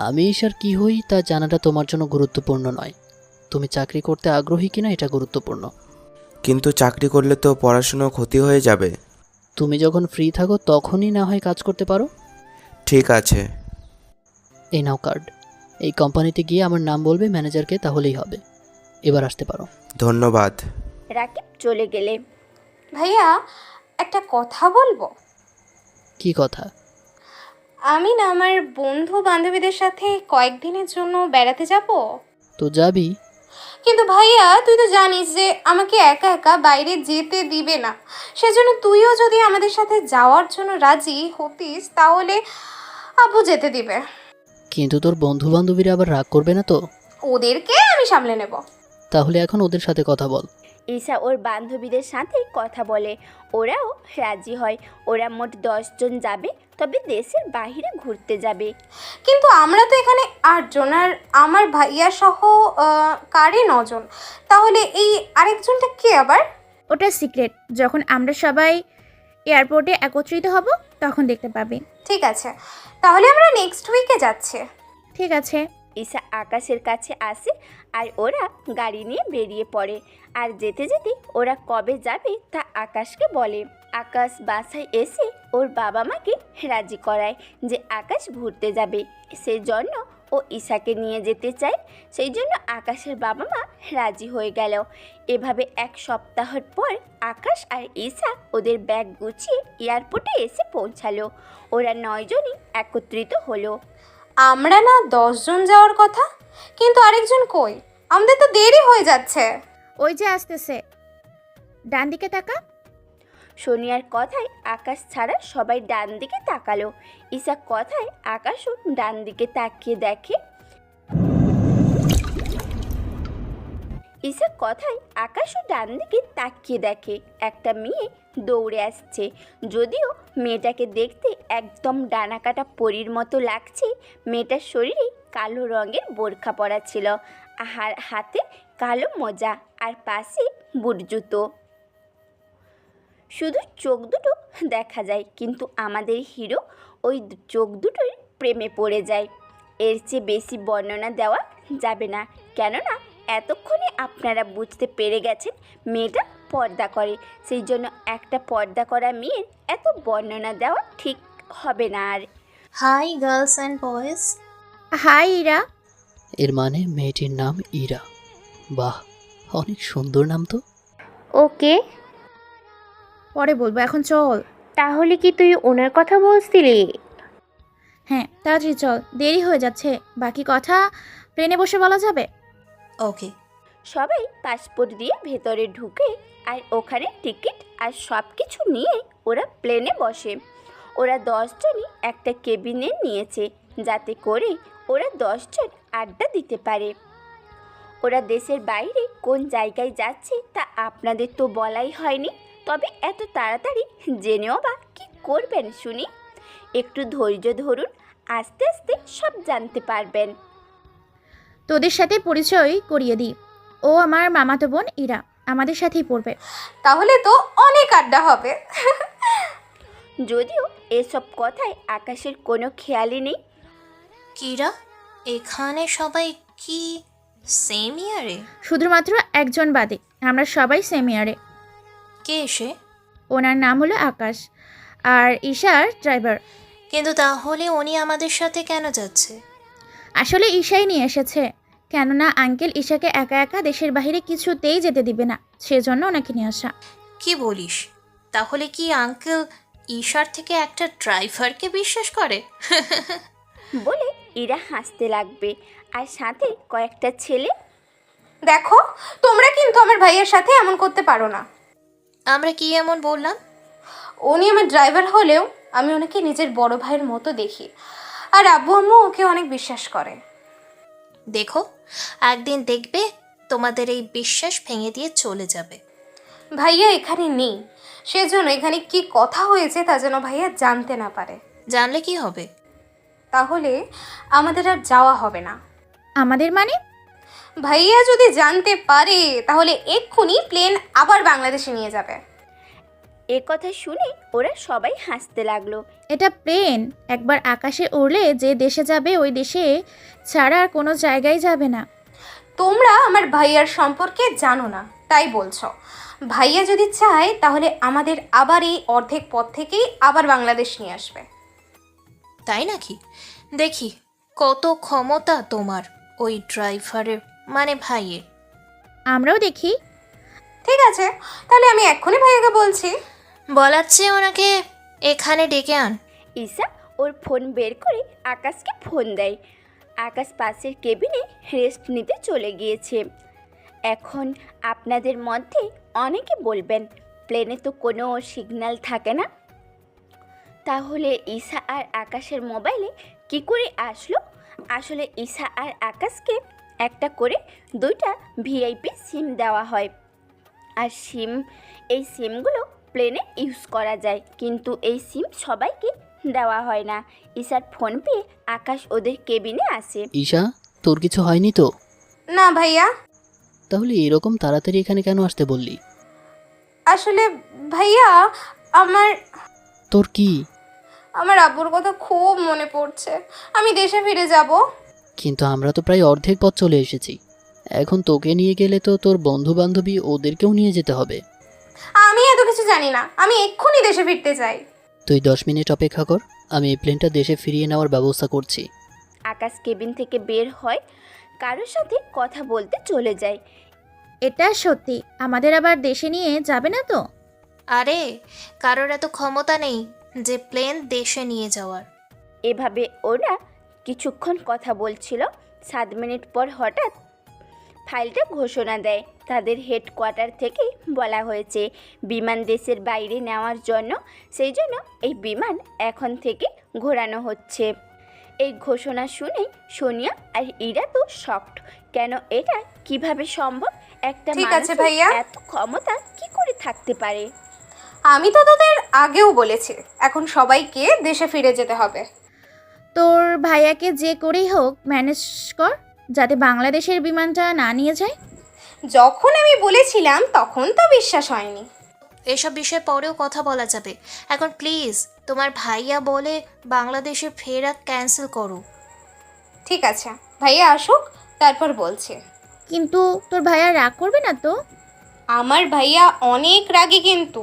আমি ঈশার কি হই তা জানাটা তোমার জন্য গুরুত্বপূর্ণ নয়। তুমি চাকরি করতে আগ্রহী কিনা এটা গুরুত্বপূর্ণ।
কিন্তু চাকরি করলে তো পড়াশুনো ক্ষতি হয়ে যাবে।
তুমি যখন ফ্রি থাকো তখনই না হয় কাজ করতে পারো।
ঠিক আছে।
এই নাও কার্ড, এই কোম্পানিতে গিয়ে আমার নাম বলবে ম্যানেজারকে, তাহলেই হবে। এবার আসতে পারো।
ধন্যবাদ।
রাকিব চলে গেলে
ভাইয়া একটা কথা বলবো।
কি কথা?
আমি না আমার বন্ধু বান্ধবীদের সাথে কয়েকদিনের জন্য বেড়াতে যাব।
তো যাবি,
কিন্তু ভাইয়া তুই তো জানিস যে আমাকে একা একা বাইরে যেতে দিবে না, সেজন্য তুইও যদি আমাদের সাথে যাওয়ার জন্য রাজি হতিস তাহলে আব্বু যেতে দিবে।
কিন্তু তোর বন্ধু বান্ধবীরা আবার রাগ করবে না তো?
ওদেরকে আমি সামলে নেব।
তাহলে এখন ওদের সাথে কথা বল।
ঈশা ওর বান্ধবীদের সাথে কথা বলে, ওরাও রাজি হয়। ওরা মোট 10 জন যাবে, তবে দেশের বাইরে ঘুরতে যাবে।
কিন্তু আমরা তো এখানে 8 জন, আর আমার ভাইয়া সহ কারে 9 জন। তাহলে এই আরেকজনটা কে আবার?
ওটা সিক্রেট। যখন আমরা সবাই এয়ারপোর্টে একত্রিত হব তখন দেখতে পাবি।
ঠিক আছে, তাহলে আমরা নেক্সট উইকে যাচ্ছি।
ঠিক আছে।
ঈশা আকাশের কাছে আসে আর ওরা গাড়ি নিয়ে বেরিয়ে পড়ে। আর যেতে যেতে ওরা কবে যাবে তা আকাশকে বলে। আকাশ বাসায় এসে ওর বাবা মাকে রাজি করায় যে আকাশ ঘুরতে যাবে, সেই জন্য ও ঈশাকে নিয়ে যেতে চায়। সেই জন্য আকাশের বাবা মা রাজি হয়ে গেল। এভাবে 1 সপ্তাহের পর আকাশ আর ঈশা ওদের ব্যাগ গুছিয়ে এয়ারপোর্টে এসে পৌঁছালো। ওরা 9 জনই একত্রিত হলো।
আমরা না 10 জন যাওয়ার কথা, কিন্তু আরেকজন কই? আমাদের তো দেরি হয়ে যাচ্ছে।
ওই যে আসতেছে, ডান দিকে তাকা।
সোনিয়ার কথায় আকাশ ছাড়া সবাই ডান দিকে তাকালো। ঈশা কথায় আকাশও ডান দিকে তাকিয়ে দেখে। ঈশা কথায় আকাশও ডান দিকে তাকিয়ে দেখে একটা মেয়ে দৌড়ে আসছে। যদিও মেয়েটাকে দেখতে একদম ডানা কাটা পরীর মতো লাগছে, মেয়েটার শরীরে কালো রঙের বোরখা পরা ছিল, আর হাতে কালো মোজা আর পাশে বুট জুতো। শুধু চোখ দুটো দেখা যায়, কিন্তু আমাদের হিরো ওই চোখ দুটোর প্রেমে পড়ে যায়। এর চেয়ে বেশি বর্ণনা দেওয়া যাবে না, কেননা এতক্ষণে আপনারা বুঝতে পেরে গেছেন মেয়েটা পর্দা করে। সেই জন্য একটা পর্দা করা মেয়ের এত বর্ণনা দেওয়া ঠিক হবে না। আর
hi girls and boys.
Hi Ira.
এর মানে মেয়েটির নাম ইরা। বাহ, অনেক সুন্দর নাম তো।
ওকে,
পরে বলবো, এখন চল।
তাহলে কি তুই ওনার কথা বলছিলি?
হ্যাঁ, তাড়াতাড়ি চল, দেরি হয়ে যাচ্ছে। বাকি কথা প্লেনে বসে বলা যাবে।
ওকে।
সবাই পাসপোর্ট দিয়ে ভেতরে ঢুকে আর ওখানে টিকিট আর সব কিছু নিয়ে ওরা প্লেনে বসে। ওরা 10 জনই একটা কেবিনে নিয়েছে, যাতে করে ওরা 10 জন আড্ডা দিতে পারে। ওরা দেশের বাইরে কোন জায়গায় যাচ্ছে তা আপনাদের তো বলাই হয়নি, তবে এত তাড়াতাড়ি জেনেও বা কী করবেন শুনি? একটু ধৈর্য ধরুন, আস্তে আস্তে সব জানতে পারবেন।
তোদের সাথে পরিচয় করিয়ে দিই, ও আমার মামাতো বোন ইরা, আমাদের সাথেই পড়বে।
তাহলে তো অনেক আড্ডা হবে।
যদিও এসব কথায় আকাশের কোনো খেয়ালই নেই।
কিরা, এখানে সবাই কি সেম ইয়ারে?
শুধুমাত্র একজন বাদে, আমরা সবাই সেম ইয়ারে।
কে এসে?
ওনার নাম হলো আকাশ, আর ঈশার ড্রাইভার।
কিন্তু তাহলে উনি আমাদের সাথে কেন যাচ্ছে?
আসলে ঈশাই নিয়ে এসেছে, কেননা আঙ্কেল ঈশাকে একা একা দেশের বাইরে কিছুতেই যেতে দিবে না, সেজন্য ওনাকে নিয়ে আসা।
কি বলিস? তাহলে কি আঙ্কেল ঈশার থেকে একটা ড্রাইভারকে বিশ্বাস করে?
বলে ইরা হাসতে লাগবে, আর সাথে কয়েকটা ছেলে।
দেখো, তোমরা কিন্তু আমার ভাইয়ের সাথে এমন করতে পারো না।
আমরা কি এমন বললাম?
উনি আমার ড্রাইভার হলেও আমি ওনাকে নিজের বড় ভাইয়ের মতো দেখি, আর আব্বু আম্মু ওকে অনেক বিশ্বাস করে।
দেখো, একদিন দেখবে তোমাদের এই বিশ্বাস ভেঙে দিয়ে চলে যাবে।
ভাইয়া এখানে নেই, সেজন্য এখানে কি কথা হয়েছে তা যেন ভাইয়া জানতে না পারে।
জানলে কি হবে?
তাহলে আমাদের আর যাওয়া হবে না।
আমাদের মানে?
ভাইয়া যদি জানতে পারে তাহলে এক্ষুনি প্লেন আবার বাংলাদেশে নিয়ে যাবে।
এ কথা শুনে ওরা সবাই হাসতে লাগলো।
এটা প্লেন একবার আকাশে উড়লে যে দেশে যাবে ওই দেশে ছাড়া আর কোনো জায়গায় যাবে না।
তোমরা আমার ভাইয়ার সম্পর্কে জানো না তাই বলছো। ভাইয়া যদি চায় তাহলে আমাদের আবার এই অর্ধেক পথ থেকেই আবার বাংলাদেশ নিয়ে আসবে।
তাই নাকি? দেখি কত ক্ষমতা তোমার ওই ড্রাইভারের, মানে ভাইয়ের।
আমরাও দেখি।
ঠিক আছে, তাহলে আমি এক্ষুনি ভাইয়াকে বলছি।
বলাচ্ছে ওনাকে এখানে ডেকে আন।
ঈশা ওর ফোন বের করে আকাশকে ফোন দেয়। আকাশ পাশের কেবিনে রেস্ট নিতে চলে গিয়েছে। এখন আপনাদের মধ্যে অনেকে বলবেন, প্লেনে তো কোনো সিগন্যাল থাকে না, তাহলে ঈশা আর আকাশের মোবাইলে কি করে আসলো? আসলে ঈশা আর আকাশকে একটা করে 2টা ভিআইপি সিম দেওয়া হয়, আর এই সিমগুলো প্লেনে ইউজ করা যায়, কিন্তু এই সিম সবাইকে দেওয়া হয় না। ঈশার ফোন পেয়ে আকাশ ওদের কেবিনে আসে।
ঈশা, তোর কিছু হয়নি তো?
না ভাইয়া।
তাহলে এরকম তাড়াতাড়ি এখানে কেন আসতে বললি?
আসলে ভাইয়া
তোর কি?
আমার আব্বুর কথা খুব মনে পড়ছে। আমি দেশে ফিরে যাব।
কিন্তু আমরা তো প্রায় অর্ধেক পথ চলে এসেছি। এখন তোকে নিয়ে গেলে তো তোর বন্ধু বান্ধবী ওদেরকেও নিয়ে যেতে হবে।
আমি এত কিছু জানি না, আমি এক্ষুনি দেশে ফিরতে চাই।
তুই 10 মিনিট অপেক্ষা কর, আমি এই প্লেনটা দেশে ফিরিয়ে নেওয়ার ব্যবস্থা করছি।
আকাশ কেবিন থেকে বের হয়, কারোর সাথে কথা বলতে চলে যায়।
এটা সত্যি, আমাদের আবার দেশে নিয়ে যাবে না তো?
আরে কারোর এত ক্ষমতা নেই যে প্লেন দেশে নিয়ে যাওয়ার।
এভাবে ওরা কিছুক্ষণ কথা বলছিল। 7 মিনিট পর হঠাৎ ফাইলটা ঘোষণা দেয়। তাদের হেডকোয়ার্টার থেকে বলা হয়েছে বিমান দেশের বাইরে নেওয়ার জন্য। সেই জন্য এই বিমান এখন থেকে ঘোরানো হচ্ছে। এই ঘোষণা শুনে সোনিয়া আর ইরা তো শকড। কেন এটা কিভাবে সম্ভব? একটা
ঠিক আছে
মানুষের
ভাইয়া।
এত ক্ষমতা কি করে থাকতে পারে?
আমি তো তোদের আগেও বলেছি, এখন সবাইকে দেশে ফিরে যেতে হবে।
তোর ভাইয়াকে যে করেই হোক ম্যানেজ কর, যাতে বাংলাদেশের বিমানটা না নিয়ে যায়।
যখন আমি বলেছিলাম তখন তো বিশ্বাস হয়নি।
এসব বিষয়ে পরেও কথা বলা যাবে, এখন প্লিজ তোমার ভাইয়া বলে বাংলাদেশে ফেরা ক্যান্সেল করো।
ঠিক আছে, ভাইয়া আসুক তারপর বলছি।
কিন্তু তোর ভাইয়া রাগ করবে না তো?
আমার ভাইয়া অনেক রাগী, কিন্তু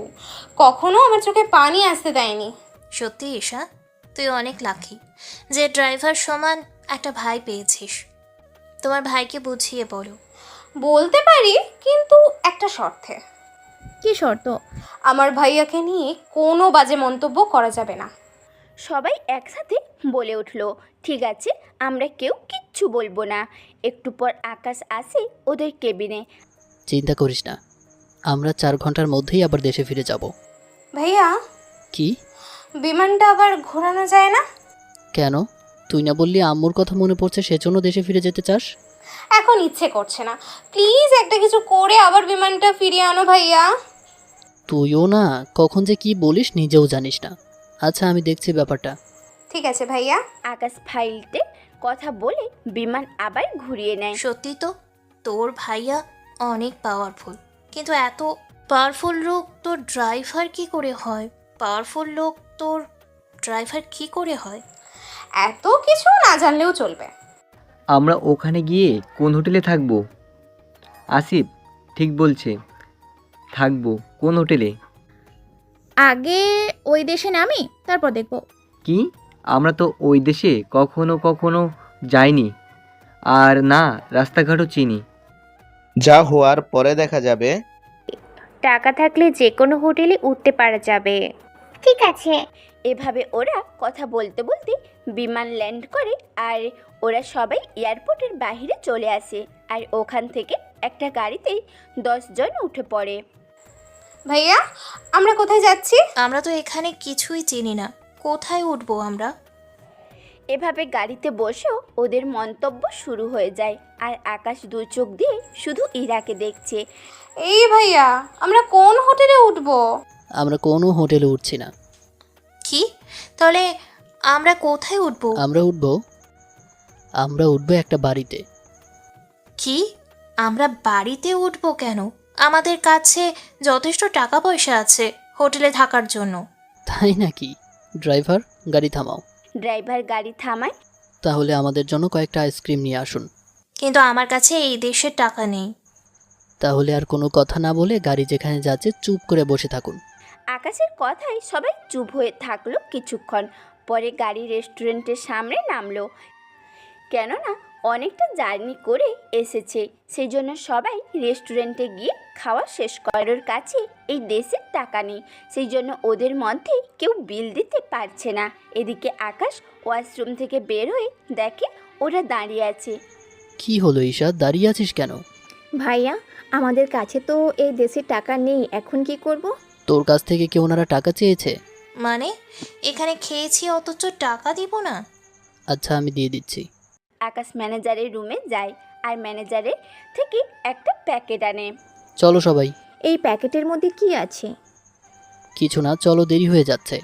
কখনো আমার চোখে পানি আসতে দেয়নি।
সত্যি ঈশা, তুই অনেক লাকি যে ড্রাইভার সমান একটা ভাই পেয়েছিস। তোমার ভাইকে বুঝিয়ে বলো।
বলতে পারি, কিন্তু একটা শর্তে।
কি শর্ত?
আমার ভাইয়াকে নিয়ে কোনো বাজে মন্তব্য করা যাবে না।
সবাই একসাথে বলে উঠল, ঠিক আছে, আমরা কেউ কিচ্ছু বলবো না। একটু পর আকাশ আসে ওদের কেবিনে।
চিন্তা করিস না, আমরা 4 ঘন্টার মধ্যেই আবার দেশে ফিরে যাব।
ভাইয়া,
কি?
বিমানটা আবার ঘোরানো যায় না
কেন? তুই না বললি আম্মুর কথা মনে পড়ছে সেজন্য দেশে ফিরে যেতে চাস?
এখন ইচ্ছে করছে না। প্লিজ একটা কিছু করে আবার বিমানটা ফিরিয়ে আনো ভাইয়া।
তুইও না কখন যে কি বলিস নিজেও জানিস না। আচ্ছা, আমি দেখছি ব্যাপারটা।
ঠিক আছে ভাইয়া।
আকাশ ফাইলতে কথা বলে বিমান আবার ঘুরিয়ে নেয়।
সত্যি তো, তোর ভাইয়া অনেক পাওয়ারফুল, কিন্তু এত পাওয়ারফুল লোক তোর ড্রাইভার কি করে হয়? পাওয়ারফুল লোক তোর ড্রাইভার কি করে হয়?
এত কিছু না জানলেও চলবে।
আমরা ওখানে গিয়ে কোন হোটেলে থাকবো? আসিফ ঠিক বলছে, থাকবো কোন হোটেলে?
আগে ওই দেশে নামি, তারপর দেখবো।
কি? আমরা তো ওই দেশে কখনো যাইনি, আর না রাস্তাঘাটও চিনি।
যা হওয়ার পরে দেখা যাবে।
টাকা থাকলে যে কোনো হোটেলে উঠতে পারা যাবে। ঠিক আছে।
এভাবে ওরা কথা বলতে বলতে বিমান ল্যান্ড করে, আর ওরা সবাই এয়ারপোর্টের বাইরে চলে আসে। আর ওখান থেকে একটা গাড়িতেই 10 জন উঠে পড়ে।
ভাইয়া, আমরা কোথায় যাচ্ছি?
আমরা তো এখানে কিছুই চিনি না, কোথায় উঠবো আমরা?
এভাবে গাড়িতে বসেও ওদের মন্তব্য শুরু হয়ে যায়। আর আকাশ 2 চোখ দিয়ে শুধু ইরাকে দেখছে।
এই ভাইয়া, আমরা কোন হোটেলে উঠবো?
আমরা কোনো হোটেলে উঠছি না।
কি? তাহলে আমরা কোথায় উঠবো?
আমরা উঠবো একটা বাড়িতে।
কি? আমরা বাড়িতে উঠবো কেন? আমাদের কাছে যথেষ্ট টাকা পয়সা আছে হোটেলে থাকার জন্য।
তাই নাকি? ড্রাইভার, গাড়ি থামাও।
ড্রাইভার গাড়ি থামায়।
তাহলে আমাদের জন্য কয়েকটা আইসক্রিম নিয়ে আসুন।
কিন্তু আমার কাছে এই দেশের টাকা নেই।
তাহলে আর কোনো কথা না বলে গাড়ি যেখানে যাচ্ছে চুপ করে বসে থাকুন।
আকাশের কথায় সবাই চুপ হয়ে থাকলো কিছুক্ষণ। পরে গাড়ি রেস্টুরেন্টের সামনে নামলো। কেননা অনেকটা জার্নি করে এসেছে, সেই জন্য সবাই রেস্টুরেন্টে গিয়ে খাওয়া শেষ করার কাছে এই দেশের টাকা নেই, সেই জন্য ওদের মধ্যে কেউ বিল দিতে পারছে না। এদিকে আকাশ ওয়াশরুম থেকে বের হয়ে দেখে ওরা দাঁড়িয়ে আছে।
কি হলো ঈশা, দাঁড়িয়ে আছিস কেন?
ভাইয়া, আমাদের কাছে তো এই দেশে টাকা নেই, এখন কি করব?
তোর কাছ থেকে কি ওনারা টাকা চেয়েছে?
মানে এখানে খেয়েছি অথচ টাকা দিব না?
আচ্ছা, আমি দিয়ে দিচ্ছি।
আকাশ ম্যানেজারের রুমে যায় আর ম্যানেজারের থেকে একটা প্যাকেট আনে।
চলো সবাই।
এই প্যাকেটের মধ্যে কি আছে?
কিছু না, চলো, দেরি হয়ে যাচ্ছে।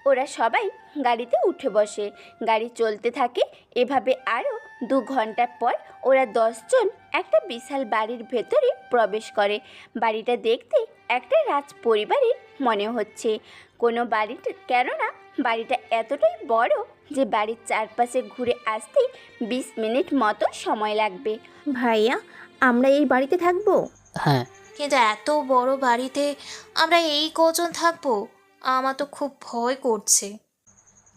ওরা সবাই গাড়িতে উঠে বসে। গাড়ি চলতে থাকে। এভাবে আরও 2 ঘন্টা পর ওরা 10 জন একটা বিশাল বাড়ির ভেতরে প্রবেশ করে। বাড়িটা দেখতে একটা রাজ পরিবারের মনে হচ্ছে কোনো বাড়িটা, কেননা বাড়িটা এতটাই বড় যে বাড়ির চারপাশে ঘুরে আসতে 20 মিনিট মতো সময় লাগবে।
ভাইয়া, আমরা এই বাড়িতে থাকবো?
হ্যাঁ।
কিন্তু এত বড় বাড়িতে আমরা এই কজন থাকবো? আমার তো খুব ভয় করছে।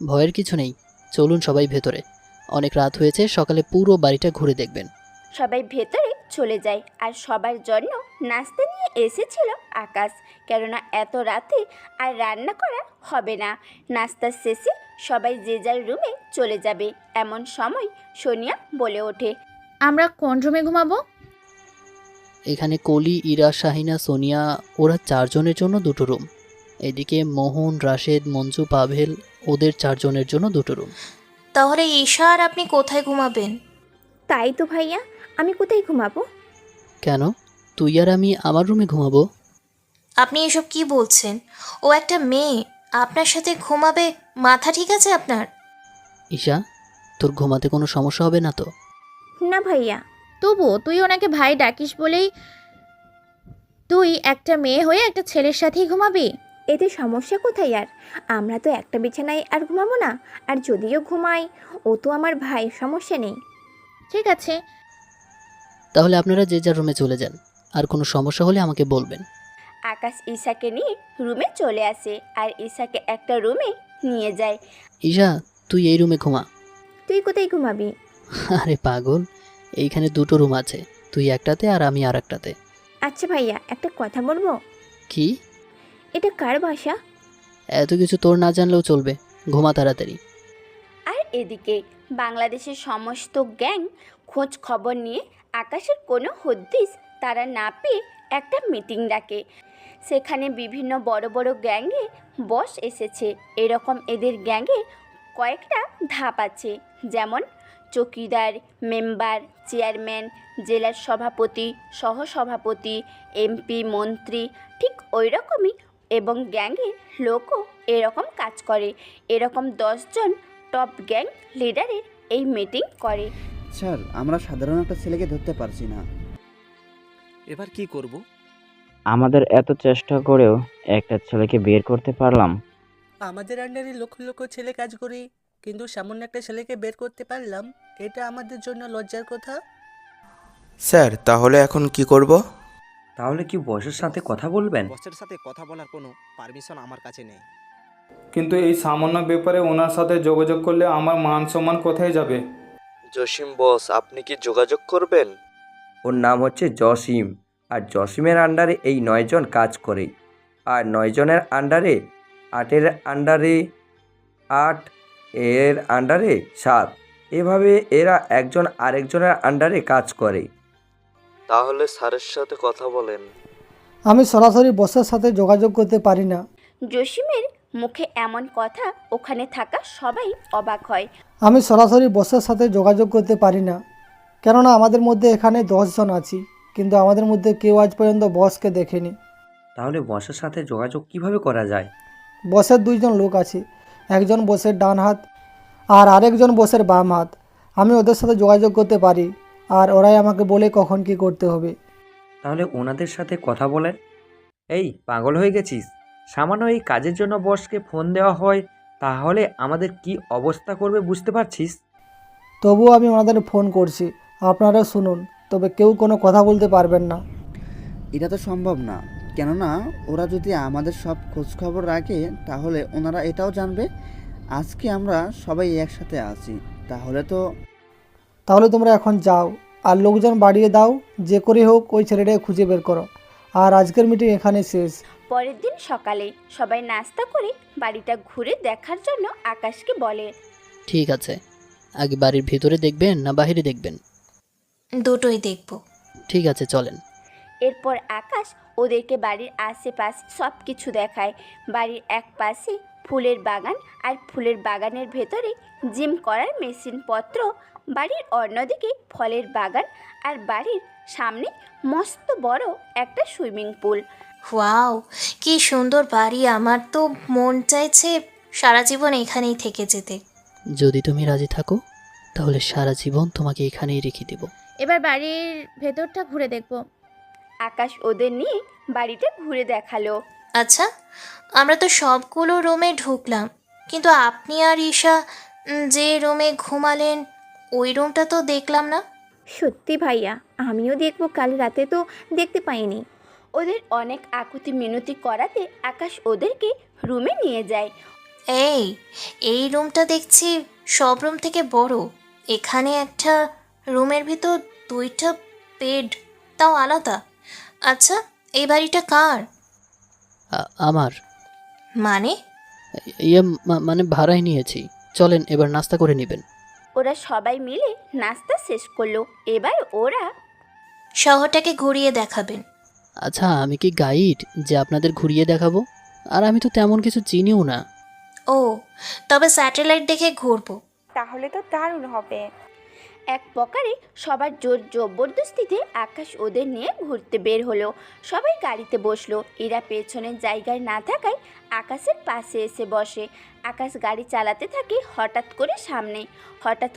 ভয়ের কিছু নেই, চলুন সবাই ভেতরে। অনেক রাত হয়েছে, সকালে পুরো বাড়িটা ঘুরে দেখবেন।
সবাই ভেতরে চলে যায় আর সবার জন্য নাস্তা নিয়ে এসেছিল আকাশ, কেননা এত রাতে আর রান্না করা হবে না। নাস্তার শেষে সবাই যে যার রুমে চলে যাবে। এমন সময় সোনিয়া বলে ওঠে,
আমরা কোন রুমে ঘুমাবো?
এখানে কলি, ইরা, শাহিনা, সোনিয়া, ওরা 4 জনের জন্য 2টো রুম। এদিকে মোহন, রাশেদ, মঞ্জু, পাভেল, ওদের 4 জনের জন্য 2টো রুম।
তাহলে ঈশা আর আপনি কোথায় ঘুমাবেন?
তাই তো ভাইয়া, আমি কোথায় ঘুমাবো?
কেন, তুই আর আমি আমার রুমে ঘুমাবো?
আপনি এসব কি বলছেন? ও একটা মেয়ে, আপনার সাথে ঘুমাবে? মাথা ঠিক আছে আপনার?
ঈশা, তোর ঘুমাতে কোনো সমস্যা হবে না তো?
না ভাইয়া।
তবুও তুই ওনাকে ভাই ডাকিস বলেই তুই একটা মেয়ে হয়ে একটা ছেলের সাথেই ঘুমাবি?
এতে সমস্যা কোথায়? আর আমরা তো একটা বিছানায় আর ঘুমাবো না। আর যদিও ঘুমাই, ও তো আমার ভাই, সমস্যা নেই।
ঠিক আছে,
তাহলে আপনারা যে যার রুমে চলে যান, আর কোনো সমস্যা হলে আমাকে বলবেন।
আকাশ ঈশাকে নিয়ে রুমে চলে আসে আর ঈশাকে একটা রুমে নিয়ে যায়।
ঈশা, তুই এই রুমে ঘুমা।
তুই কোথায় ঘুমাবি?
আরে পাগল, এইখানে 2টো রুম আছে, তুই একটাতে আর আমি আর একটাতে।
আচ্ছা ভাইয়া, একটা কথা বলবো?
কি?
এটা কার বাসা?
এত কিছু তোর না জানলেও চলবে, ঘুমা তাড়াতাড়ি।
আর এদিকে বাংলাদেশের সমস্ত গ্যাং খোঁজ খবর নিয়ে আকাশের কোনো হদিস তারা না পেয়ে একটা মিটিং ডাকে। সেখানে বিভিন্ন বড় বড় গ্যাংয়ে বস এসেছে। এরকম এদের গ্যাংয়ে কয়েকটা ধাপ আছে, যেমন চৌকিদার, মেম্বার, চেয়ারম্যান, জেলার সভাপতি, সহসভাপতি, এমপি, মন্ত্রী, ঠিক ওই রকমই। এবং গ্যাংয়ের লোকও এরকম কাজ করে। এরকম 10 জন টপ গ্যাং লিডারের এই মিটিং করে।
স্যার, আমরা সাধারণ একটা ছেলেকে ধরতে পারছি না।
এবার কি করব?
আমাদের এত চেষ্টা করেও একটা ছেলেকে বের করতে পারলাম।
আমাদের আন্ডারে লক্ষ লক্ষ ছেলে কাজ করে, কিন্তু সামান্য একটা ছেলেকে বের করতে পারলাম, এটা আমাদের জন্য লজ্জার কথা।
স্যার, তাহলে এখন কি করব?
তাহলে কি বসের সাথে কথা বলবেন?
বসের সাথে কথা বলার কোনো পারমিশন আমার কাছে নেই।
কিন্তু এই সামান্য ব্যাপারে ওনার সাথে যোগাযোগ করলে আমার মান সম্মান কোথায় যাবে?
জসিম বস, আপনি কি যোগাযোগ করবেন?
ওর নাম হচ্ছে জসিম, আর জসিমের আন্ডারে এই 9 জন কাজ করে। আর 9 জনের আন্ডারে 8-এর আন্ডারে 8, এর আন্ডারে 7, এভাবে এরা একজন আরেকজনের আন্ডারে কাজ করে।
তাহলে স্যারের সাথে কথা বলেন।
আমি সরাসরি বসের সাথে যোগাযোগ করতে পারি না।
জসিমের মুখে এমন কথা ওখানে থাকা সবাই অবাক হয়।
আমি সরাসরি বসের সাথে যোগাযোগ করতে পারি না, কেননা আমাদের মধ্যে এখানে 10 জন আছি, কিন্তু আমাদের মধ্যে কেউ আজ পর্যন্ত বসকে দেখেনি।
তাহলে বসের সাথে যোগাযোগ কিভাবে করা যায়?
বসের 2 জন লোক আছে, একজন বসের ডান হাত আর আরেকজন বসের বাম হাত। আমি ওদের সাথে যোগাযোগ করতে পারি, আর ওরাই আমাকে বলে কখন কি করতে হবে।
তাহলে ওনাদের সাথে কথা বলেন। এই পাগল হয়ে গেছিস? সামান্য এই কাজের জন্য বসকে ফোন দেওয়া হয়, তাহলে আমাদের কি অবস্থা করবে বুঝতে পারছিস?
তবুও আমি ওনাদের ফোন করছি, আপনারা শুনুন, তবে কেউ কোনো কথা বলতে পারবেন না।
এটা তো সম্ভব না, কেননা ওরা যদি আমাদের সব খোঁজখবর রাখে তাহলে ওনারা এটাও জানবে আজকে আমরা সবাই একসাথে আছি।
তাহলে তোমরা এখন যাও আর লোকজন বাড়িয়ে দাও, যে করে হোক ওই ছেলেটাকে খুঁজে বের করো। আর আজকের মিটিং এখানে শেষ।
পরের দিন সকালে সবাই নাস্তা করে বাড়িটা ঘুরে দেখার জন্য আকাশকে বলে,
ঠিক আছে, আগে বাড়ির ভিতরে দেখবেন না বাইরে দেখবেন?
দুটোই দেখব।
ঠিক আছে, চলেন।
এরপর আকাশ ওদেরকে বাড়ির আশেপাশে সব কিছু দেখায়। বাড়ির এক পাশে ফুলের বাগান, আর ফুলের বাগানের ভেতরে জিম করার মেশিনপত্র। বাড়ির অন্যদিকে ফলের বাগান, আর বাড়ির সামনে মস্ত বড় একটা সুইমিং পুল।
ওয়াও, কি সুন্দর বাড়ি! আমার তো মন চাইছে সারা জীবন এখানেই থেকে যেতে।
যদি তুমি রাজি থাকো তাহলে সারা জীবন তোমাকে এখানেই রেখে দেব।
এবার বাড়ির ভেতরটা ঘুরে দেখব।
আকাশ ওদের নিয়ে বাড়িটা ঘুরে দেখালো।
আচ্ছা, আমরা তো সবগুলো রুমে ঢুকলাম, কিন্তু আপনি আর ঈশা যে রুমে ঘুমালেন ওই রুমটা তো দেখলাম না।
সত্যি ভাইয়া, আমিও দেখব, কাল রাতে তো দেখতে পাইনি। ওদের অনেক আকুতি মিনতি করাতে আকাশ ওদেরকে রুমে নিয়ে যায়।
এই রুমটা দেখছি সব রুম থেকে বড়। এখানে একটা রুমের ভিতর 2টা বেড, তাও আলাদা। আচ্ছা, এই বাড়িটা কার?
আমার।
মানে?
মানে ভাড়ায় নিয়েছি। চলেন এবার নাস্তা করে নেবেন।
ওরা সবাই মিলে নাস্তা শেষ করলো। এবার ওরা
শহরটাকে ঘুরিয়ে দেখাবেন।
আচ্ছা, আমি কি গাইড যে আপনাদের ঘুরিয়ে দেখাবো? আর আমি তো তেমন কিছু চিনিও না।
ও, তবে স্যাটেলাইট দেখে ঘুরবো।
তাহলে তো দারুণ হবে।
এক প্রকারে সবার জোর জবরদস্তিতে আকাশ ওদের নিয়ে ঘুরতে বের হলো। সবাই গাড়িতে বসলো। এরা পেছনের জায়গায় না থাকায় আকাশের পাশে এসে বসে। আকাশ গাড়ি চালাতে থাকে। হঠাৎ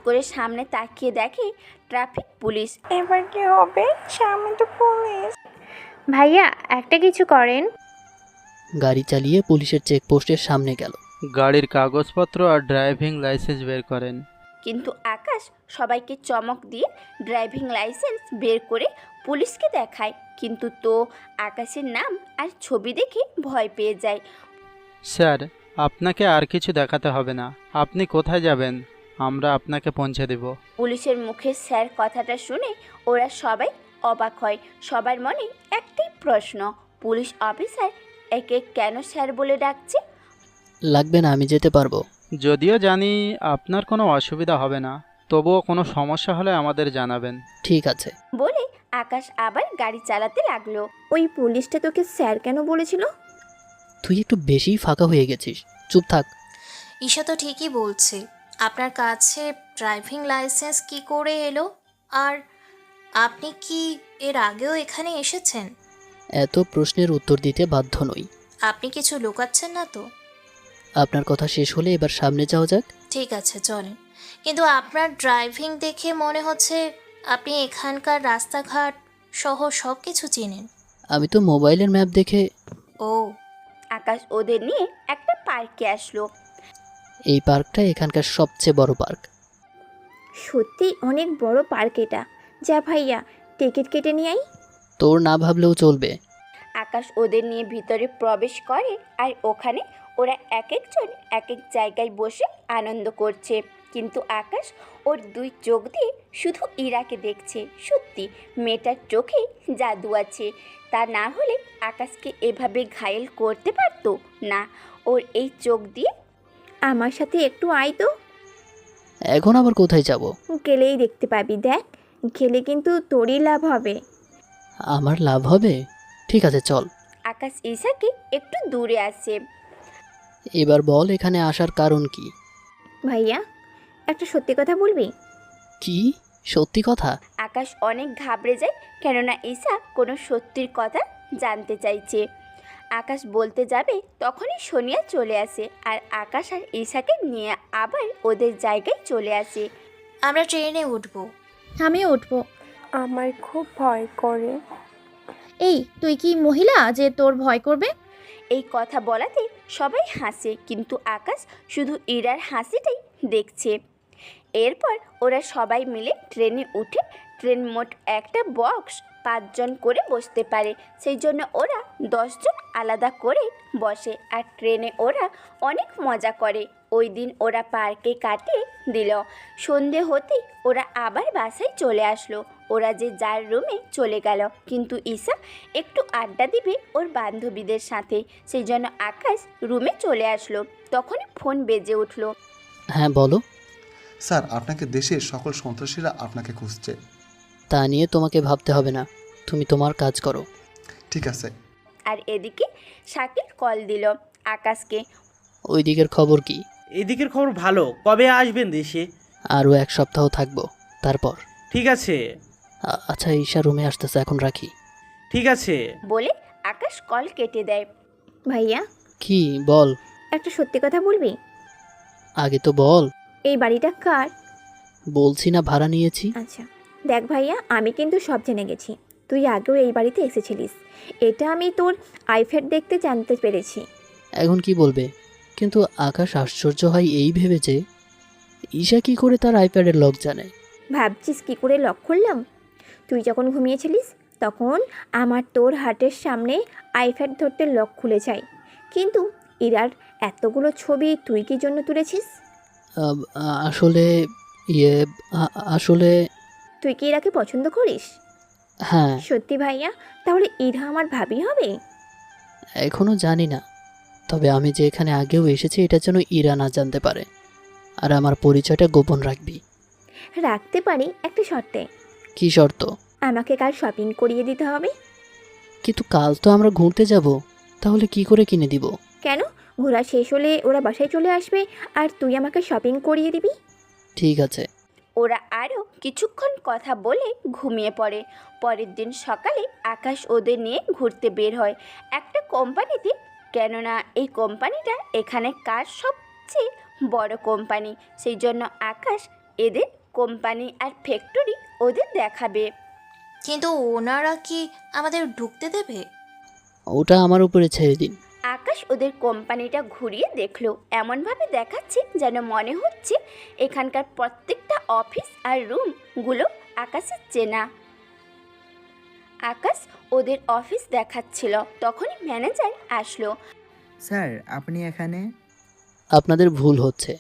করে সামনে তাকিয়ে দেখে ট্রাফিক পুলিশ।
এবার কি হবে? সামনে তো পুলিশ।
ভাইয়া, একটা কিছু করেন।
গাড়ি চালিয়ে পুলিশের চেকপোস্টের সামনে গেল।
গাড়ির কাগজপত্র আর ড্রাইভিং লাইসেন্স বের করেন।
কিন্তু আকাশ সবাইকে চমক দিয়ে ড্রাইভিং লাইসেন্স বের করে পুলিশকে দেখায়। কিন্তু তো আকাশের নাম আর ছবি দেখে ভয় পেয়ে যায়।
স্যার, আপনাকে আর কিছু দেখাতে হবে না। আপনি কোথায় যাবেন আমরা আপনাকে পৌঁছে দেব।
পুলিশের মুখে স্যার কথাটা শুনে ওরা সবাই অবাক হয়। সবার মনে একটাই প্রশ্ন, পুলিশ অফিসার একে কেন স্যার বলে ডাকছে?
লাগবে না, আমি যেতে পারবো।
যদিও জানি আপনার কোনো অসুবিধা হবে না, তবুও কোনো সমস্যা হলে আমাদের জানাবেন।
ঠিক আছে
বলে আকাশ আবার গাড়ি চালাতে লাগলো। ওই পুলিশটা তোকে স্যার কেন বলেছিল?
তুই একটু বেশি ফাঁকা হয়ে গেছিস, চুপ থাক।
ঈশা তো ঠিকই বলছে। আপনার কাছে ড্রাইভিং লাইসেন্স কি করে এলো? আর আপনি কি এর আগেও এখানে এসেছেন?
এত প্রশ্নের উত্তর দিতে বাধ্য নই।
আপনি কিছু লুকাচ্ছেন না তো?
আপনার কথা শেষ হলে এবার সামনে যাওয়া যাক।
ঠিক আছে, চলেন। কিন্তু আপনার ড্রাইভিং দেখে মনে হচ্ছে আপনি এখানকার রাস্তাঘাট সহ সব কিছু চেনেন।
আমি তো মোবাইলের ম্যাপ দেখে।
ও।
আকাশ ওদের নিয়ে একটা পার্কে আসলো।
এই পার্কটা এখানকার সবচেয়ে বড় পার্ক।
সত্যি অনেক বড় পার্ক এটা। যা ভাইয়া, টিকিট কেটে নিয়ে আই।
তোর না ভাবলেও চলবে।
আকাশ ওদের নিয়ে ভিতরে প্রবেশ করে। আর ওখানে ওরা এক একজন এক এক জায়গায় বসে আনন্দ করছে। কিন্তু আকাশ ওর 2 চোখ দিয়ে শুধু ইরাকে দেখছে। সত্যি মেয়েটার চোখে জাদু আছে। তা না হলে আকাশকে এভাবে ঘায়েল করতে পারতো না ওর এই চোখ দিয়ে। আমার সাথে একটু আয় তো।
এখন আবার কোথায় যাব?
গেলেই দেখতে পাবি। দেখ, গেলে কিন্তু তোরই লাভ হবে।
আমার লাভ হবে? ঠিক আছে, চল।
আকাশ ঈশাকে একটু দূরে আসে।
এবার বল এখানে আসার কারণ কি?
ভাইয়া, একটা সত্যি কথা বলবি?
কি সত্যি কথা?
আকাশ অনেক ঘাবড়ে যায়, কেননা ঈশা কোনো সত্যির কথা জানতে চাইছে। আকাশ বলতে যাবে তখনই সোনিয়া চলে আসে। আর আকাশ আর ঈশাকে নিয়ে আবার ওদের জায়গায় চলে আসে।
আমরা ট্রেনে উঠবো।
আমিও উঠবো।
আমার খুব ভয় করে।
এই, তুই কি মহিলা যে তোর ভয় করবে?
এই কথা বলাতে সবাই হাসে, কিন্তু আকাশ শুধু ইরার হাসিটাই দেখছে। এরপর ওরা সবাই মিলে ট্রেনে উঠে। ট্রেন মোট একটা বক্স 5 জন করে বসতে পারে, সেই জন্য ওরা 10 জন আলাদা করে বসে। আর ট্রেনে ওরা অনেক মজা করে। ওই দিন ওরা পার্কে কাটিয়ে দিল। সন্ধে হতেই ওরা আবার বাসায় চলে আসলো। ওরা যে যার রুমে চলে গেল। কিন্তু ঈশা একটু আড্ডা দিবে ওর বান্ধবীদের সাথে, সেই জন্য আকাশ রুমে চলে আসলো। তখনই ফোন বেজে উঠলো।
হ্যাঁ বলো।
স্যার, আপনাকে দেশের সকল সন্ত্রাসীরা আপনাকে খুঁজছে।
তা নিয়ে তোমাকে ভাবতে হবে না, তুমি তোমার কাজ করো।
ঠিক আছে।
আর এদিকে শাকিল কল দিল আকাশকে।
ওই দিকের খবর কি?
এদিকের খবর ভালো। কবে আসবেন দেশে?
আরও 1 সপ্তাহ থাকবো, তারপর।
ঠিক আছে।
আচ্ছা, ঈশা রুমে আসতেছে, এখন রাখি।
ঠিক আছে।
বলে আকাশ কল কেটে দেয়। ভাইয়া,
কি বল?
একটা সত্যি কথা বলবি?
আগে তো বল।
এই বাড়িটা কার?
বলছি না ভাড়া নিয়েছি।
আচ্ছা দেখ ভাইয়া, আমি কিন্তু সব জেনে গেছি। তুই আগেও এই বাড়িতে এসেছিলিস, এটা আমি তোর আইপ্যাড দেখতে জানতে পেরেছি।
এখন কি বলবে? কিন্তু আকাশ আশ্চর্য হয় এই ভেবে যে ঈশা কি করে তার আইপ্যাডের লক জানে।
ভাবছিস কি করে লক খুললাম? তুই যখন ঘুমিয়েছিলিস তখন আমার তোর হাটের সামনে আইপ্যাড ধরতে লক খুলে যায়। কিন্তু ইরার এতগুলো ছবি তুই কি জন্য তুলেছিস?
আসলে আসলে
তুই কি ইরাকে পছন্দ করিস?
হ্যাঁ।
সত্যি ভাইয়া? তাহলে ইরা আমার ভাবি হবে?
এখনো জানি না, তবে আমি যে এখানে আগেও এসেছি এটা যেন ইরা না জানতে পারে, আর আমার পরিচয়টা গোপন রাখবি।
রাখতে পারি একটা শর্তে।
কি শর্ত?
আমাকে কাল শপিং করিয়ে দিতে হবে।
কিন্তু কাল তো আমরা ঘুরতে যাব, তাহলে কি করে কিনে দিব?
কেন? ঘোরা শেষ হলে ওরা বাসায় চলে আসবে আর তুই আমাকে শপিং করিয়ে দিবি।
ঠিক আছে।
ওরা আরও কিছুক্ষণ কথা বলে ঘুমিয়ে পড়ে। পরের দিন সকালে আকাশ ওদের নিয়ে ঘুরতে বের হয় একটা কোম্পানিতে, কেননা এই কোম্পানিটা এখানে কার সবচেয়ে বড় কোম্পানি, সেই জন্য আকাশ এদের কোম্পানি আর ফ্যাক্টরি ওদের দেখাবে।
কিন্তু ওনারা কি আমাদের ঢুকতে দেবে?
ওটা আমার উপরে ছেড়ে দিন।
আকাশ ওদের কোম্পানিটা ঘুরিয়ে দেখলো, এমনভাবে দেখাচ্ছে যেন মনে হচ্ছে এখানকার প্রত্যেকটা অফিস আর রুমগুলো আকাশের চেনা। আকাশ ওদের অফিস দেখাচ্ছিল, তখনই ম্যানেজার আসলো।
স্যার, আপনি এখানে?
আপনাদের ভুল হচ্ছে,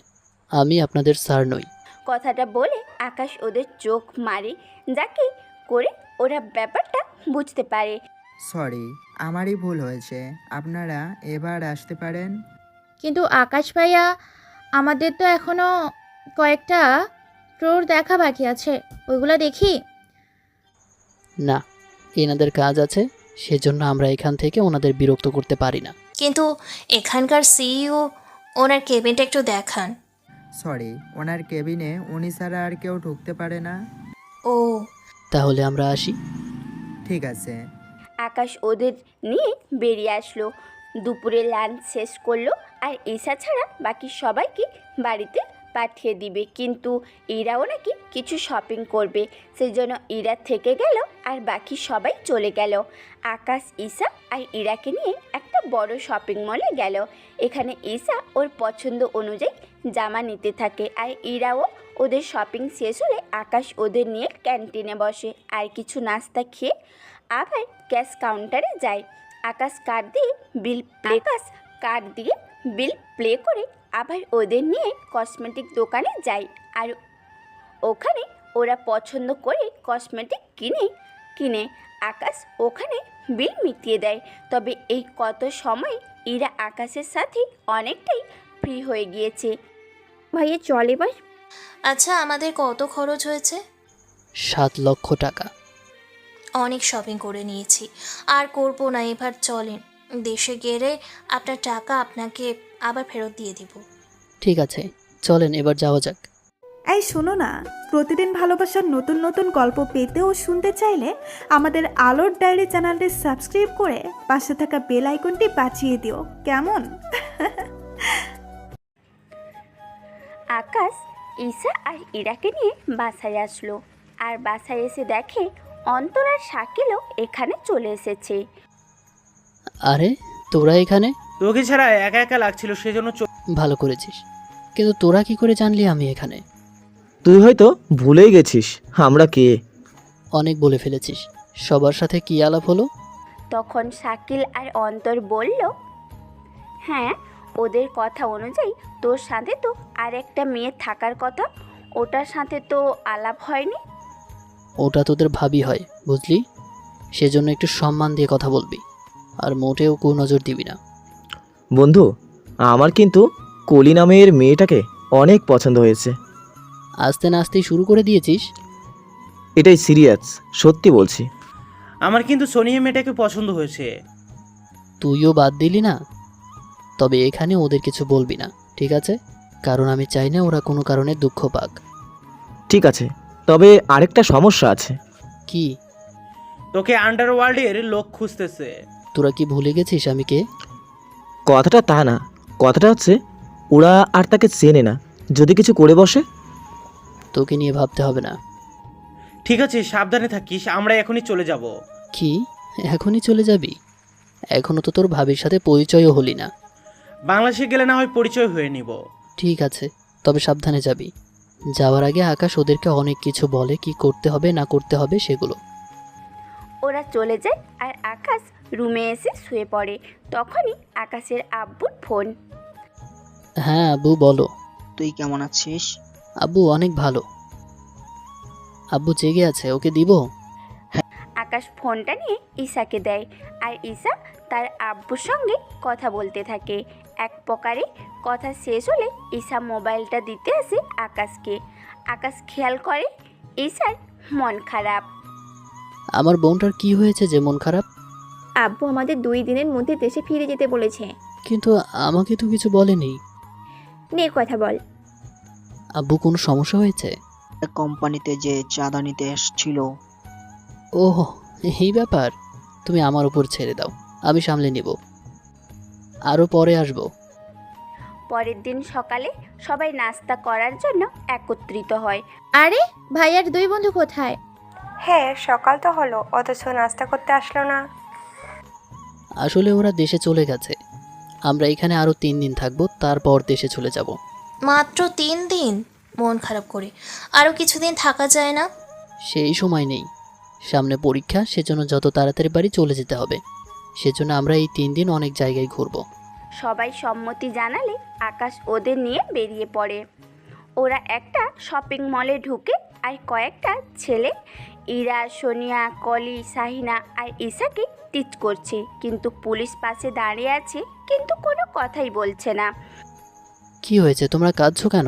আমি আপনাদের স্যার নই।
কথাটা বলে আকাশ ওদের চোখ মারে, যাকে করে ওরা ব্যাপারটা বুঝতে পারে।
সরি, আমারই ভুল হয়েছে, আপনারা এবার আসতে পারেন।
কিন্তু আকাশ ভাইয়া, আমাদের তো এখনো কয়েকটা ফ্লোর দেখা বাকি আছে, ওইগুলো দেখি।
না, এনাদের কাজ আছে, সেজন্য আমরা এখান থেকে ওনাদের বিরক্ত করতে পারি না।
কিন্তু এখানকার সিইও, ওনার কেবিনটা একটু দেখান।
সরি, ওনার কেবিনে উনি ছাড়া আর কেউ ঢুকতে পারে না।
ও,
তাহলে আমরা আসি।
ঠিক আছে।
আকাশ ওদের নিয়ে বেরিয়ে আসলো। দুপুরে লাঞ্চ শেষ করলো আর ঈশা ছাড়া বাকি সবাইকে বাড়িতে পাঠিয়ে দিবে, কিন্তু ইরাও নাকি কিছু শপিং করবে, সেই জন্য ইরা থেকে গেল আর বাকি সবাই চলে গেল। আকাশ, ঈশা আর ইরাকে নিয়ে একটা বড় শপিং মলে গেল। এখানে ঈশা ওর পছন্দ অনুযায়ী জামা নিতে থাকে আর ইরাও ওদের শপিং শেষ হলে আকাশ ওদের নিয়ে ক্যান্টিনে বসে আর কিছু নাস্তা খেয়ে আবার ক্যাশ কাউন্টারে যায়। আকাশ কার্ড দিয়ে বিল প্লে করে আবার ওদের নিয়ে কসমেটিক দোকানে যায় আর ওখানে ওরা পছন্দ করে কসমেটিক কিনে আকাশ ওখানে বিল মিটিয়ে দেয়। তবে এই কত সময় ইরা আকাশের সাথে অনেকটাই ফ্রি হয়ে গিয়েছে। ভাইয়া চল এবার।
আচ্ছা, আমাদের কত খরচ হয়েছে?
7 লক্ষ টাকা।
অনেক শপিং করে নিয়েছি, আর করবো না, এবার চলেন। দেশে গেলে আপনার টাকা আপনাকে আবার ফেরত দিয়ে দিব।
ঠিক আছে, চলেন এবার যাওয়া যাক।
এই শোনো না, প্রতিদিন ভালোবাসার নতুন নতুন গল্প পেতে ও শুনতে চাইলে আমাদের আলোর ডায়েরি চ্যানেলটি সাবস্ক্রাইব করে পাশে থাকা বেল আইকনটি বাজিয়ে দিও, কেমন?
আকাশ ঈশা আর ইরাকে নিয়ে বাসায় আসলো আর বাসায় এসে দেখে অন্তর আর শাকিলও এখানে চলে এসেছে।
আরে তোরা এখানে?
তোকে ছাড়া একা একা লাগছিল, সেজন্য।
ভালো করেছিস, কিন্তু তোরা কি করে জানলি আমি এখানে?
তুই হয়তো ভুলেই গেছিস আমরা কে।
অনেক বলে ফেলেছিস। সবার সাথে কি আলাপ হলো?
তখন শাকিল আর অন্তর বলল, হ্যাঁ, ওদের কথা অনুযায়ী তোর সাথে তো আর একটা মেয়ে থাকার কথা, ওটার সাথে তো আলাপ হয়নি।
ওটা তোদের ভাবি হয়, বুঝলি? সেজন্য একটু সম্মান দিয়ে কথা বলবি, আর মোটেও কুনজর দিবি না।
বন্ধু, আমার কিন্তু কলি নামের মেয়েটাকে অনেক পছন্দ হয়েছে।
আস্তে না আস্তেই শুরু করে দিয়েছিস।
এটাই সিরিয়াস, সত্যি বলছি।
আমার কিন্তু সোনিয়া মেয়েটাকে পছন্দ হয়েছে।
তুইও বাদ দিলি না? তবে এখানে ওদের কিছু বলবি না, ঠিক আছে? কারণ আমি চাই না ওরা কোনো কারণে দুঃখ পাক।
ঠিক আছে, তবে আরেকটা সমস্যা আছে।
কি?
তোকে আন্ডারওয়ার্ল্ডের লোক খুঁজতেছে।
তোরা কি ভুলে গেছিস আমি কে?
কথাটা তা না, কথাটা হচ্ছে ওরা আর তাকে চেনে না, যদি কিছু করে বসে।
তোকে নিয়ে ভাবতে হবে না।
ঠিক আছে, সাবধানে থাকিস, আমরা এখনই চলে যাব।
কি এখনই চলে যাবি? এখনো তো তোর ভাবির সাথে পরিচয়ও হলি না।
বাংলাদেশে গেলে না হয় পরিচয় হয়ে নিব।
ঠিক আছে, তবে সাবধানে যাবি। যাওয়ার আগে আকাশ ওদেরকে অনেক কিছু বলে, কি করতে হবে না করতে হবে সেগুলো।
ওরা চলে যায় আর আকাশ রুমে এসে শুয়ে পড়ে। তখনই আকাশের আব্বুর ফোন।
হ্যাঁ আব্বু বলো।
তুই কেমন আছিস?
আব্বু অনেক ভালো। আব্বু জেগে আছে, ওকে দিব?
আকাশ ফোনটা নিয়ে ঈশাকে দেয় আর ঈশা তার আব্বুর সঙ্গে কথা বলতে থাকে। এক প্রকারে কথা শেষ হলে ঈশা মোবাইলটা দিতে আসে আকাশকে। আকাশ খেয়াল করে ঈশার মন খারাপ।
আমার বোনটার কি হয়েছে যে মন খারাপ?
আব্বু আমাদের 2 দিনের মধ্যে দেশে ফিরে যেতে বলেছে।
কিন্তু আমাকে তো কিছু বলেনি।
নে কথা বল।
আব্বু কোনো সমস্যা হয়েছে?
কোম্পানিতে যে চাঁদা নিতে এসেছিল।
ওহ, এই ব্যাপার। তুমি আমার উপর ছেড়ে দাও, আমি সামলে নিব। আরও পরে আসবো।
পরের দিন সকালে সবাই নাস্তা করার জন্য একত্রিত হয়।
আরে ভাইয়ার 2 বন্ধু কোথায়?
হ্যাঁ, সকাল তো হলো, অথচ নাস্তা করতে আসলো না।
আসলে ওরা দেশে চলে গেছে। আমরা এখানে আরও 3 দিন থাকবো, তারপর দেশে চলে যাব।
মাত্র 3 দিন? মন খারাপ করে আরও কিছুদিন থাকা যায় না?
সেই সময় নেই, সামনে পরীক্ষা, সেজন্য যত তাড়াতাড়ি বাড়ি চলে যেতে হবে। সেজন্য আমরা এই 3 দিন অনেক জায়গায় ঘুরবো।
সবাই সম্মতি জানালে আকাশ ওদের নিয়ে বেরিয়ে পড়ে। ওরা একটা শপিং মলে ঢুকে আর কয়েকটা ছেলে ইরা, সোনিয়া, কলি, শাহিনা আর ঈশাকে টিচ করছে। কিন্তু পুলিশ পাশে দাঁড়িয়ে আছে, কিন্তু কোনো কথাই বলছে না।
কি হয়েছে, তোমরা কাঁদছো কেন?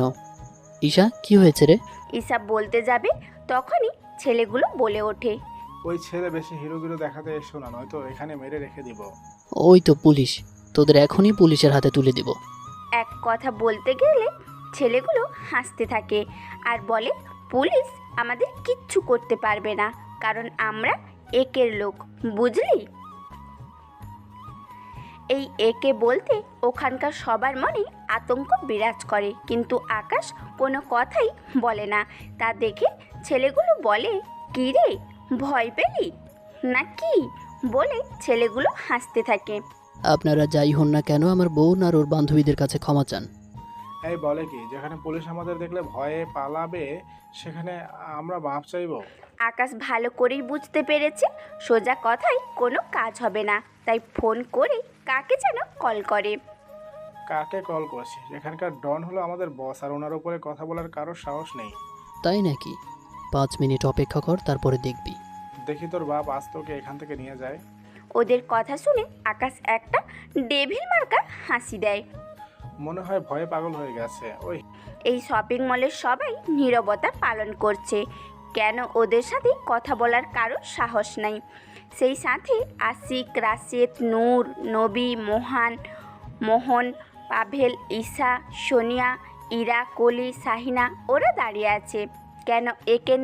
ঈশা কি হয়েছে রে?
ঈশা বলতে যাবে তখনই ছেলেগুলো বলে ওঠে,
ওই ছেলে বেশি হিরোগিরো দেখাতে এসো না, নয়তো এখানে মেরে রেখে দিব।
ওই তো পুলিশ, তোদের এখনই পুলিশের হাতে তুলে দিব।
এক কথা বলতে গেলে ছেলেগুলো হাসতে থাকে আর বলে, পুলিশ আমাদের কিচ্ছু করতে পারবে না, কারণ আমরা একের লোক, বুঝলি? এই একে বলতে ওখানকার সবার মনে আতঙ্ক বিরাজ করে, কিন্তু আকাশ কোনো কথাই বলে না। তা দেখে ছেলেগুলো বলে, কী রে, ভয় পেলি না কি? বলে ছেলেগুলো হাসতে থাকে।
আপনারা যাই হন না কেন, আমার বোন আর ওর বান্ধবীদের কাছে ক্ষমা চান।
এই বলে কি, যেখানে পুলিশ আমাদের দেখলে ভয়ে পালাবে, সেখানে আমরা মাপ চাইবো?
আকাশ ভালো করেই বুঝতে পেরেছে সোজা কথায় কোনো কাজ হবে না, তাই ফোন করে কাকে যেন কল করে।
কাকে কল করছি? এখানকার ডন হলো আমাদের বস, আর ওনার উপরে কথা বলার কারো সাহস নেই।
তাই নাকি? 5 মিনিট অপেক্ষা কর, তারপরে দেখবি।
দেখি তোর বাপ আজ তোকে এখান থেকে নিয়ে যায়।
ওদের কথা শুনে আকাশ একটা ডেভিল মার্কা হাসি দেয়।
মনে হয় ভয়ে পাগল হয়ে গেছে। ওই
এই শপিং মলের সবাই নীরবতা পালন করছে, কেন ওদের সাথে কথা বলার কারো সাহস নাই। সেই সাথে আশিক, রাশেদ, নূর, নবী, মোহন, পাভেল, ঈশা, সোনিয়া, ইরা, কলি, শাহিনা ওরা দাঁড়িয়ে আছে। কেন একের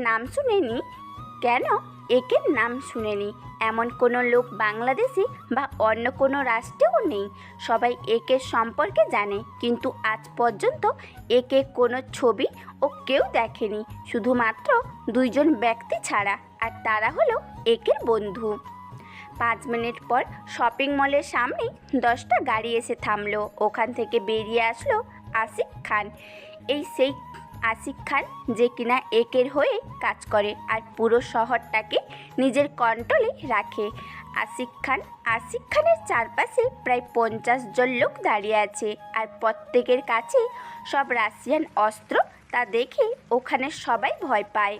নাম শুনেনি এমন কোনো লোক বাংলাদেশে বা অন্য কোনো রাষ্ট্রেও নেই। সবাই একের সম্পর্কে জানে, কিন্তু আজ পর্যন্ত একে কোনো ছবি ও কেউ দেখেনি, শুধুমাত্র 2 জন ব্যক্তি ছাড়া, আর তারা হলো একের বন্ধু। 5 মিনিট পর শপিং মলের সামনে 10টা গাড়ি এসে থামলো। ওখান থেকে বেরিয়ে আসলো আশিক খান। সেই আশিক খান যে কিনা একের হয়ে কাজ করে আর পুরো শহরটাকে নিজের কন্ট্রোলে রাখে। আশিক খানের চারপাশে প্রায় 50 জন লোক দাঁড়িয়ে আছে, আর প্রত্যেকের কাছে সব রাশিয়ান অস্ত্র। তা দেখে ওখানে সবাই ভয় পায়।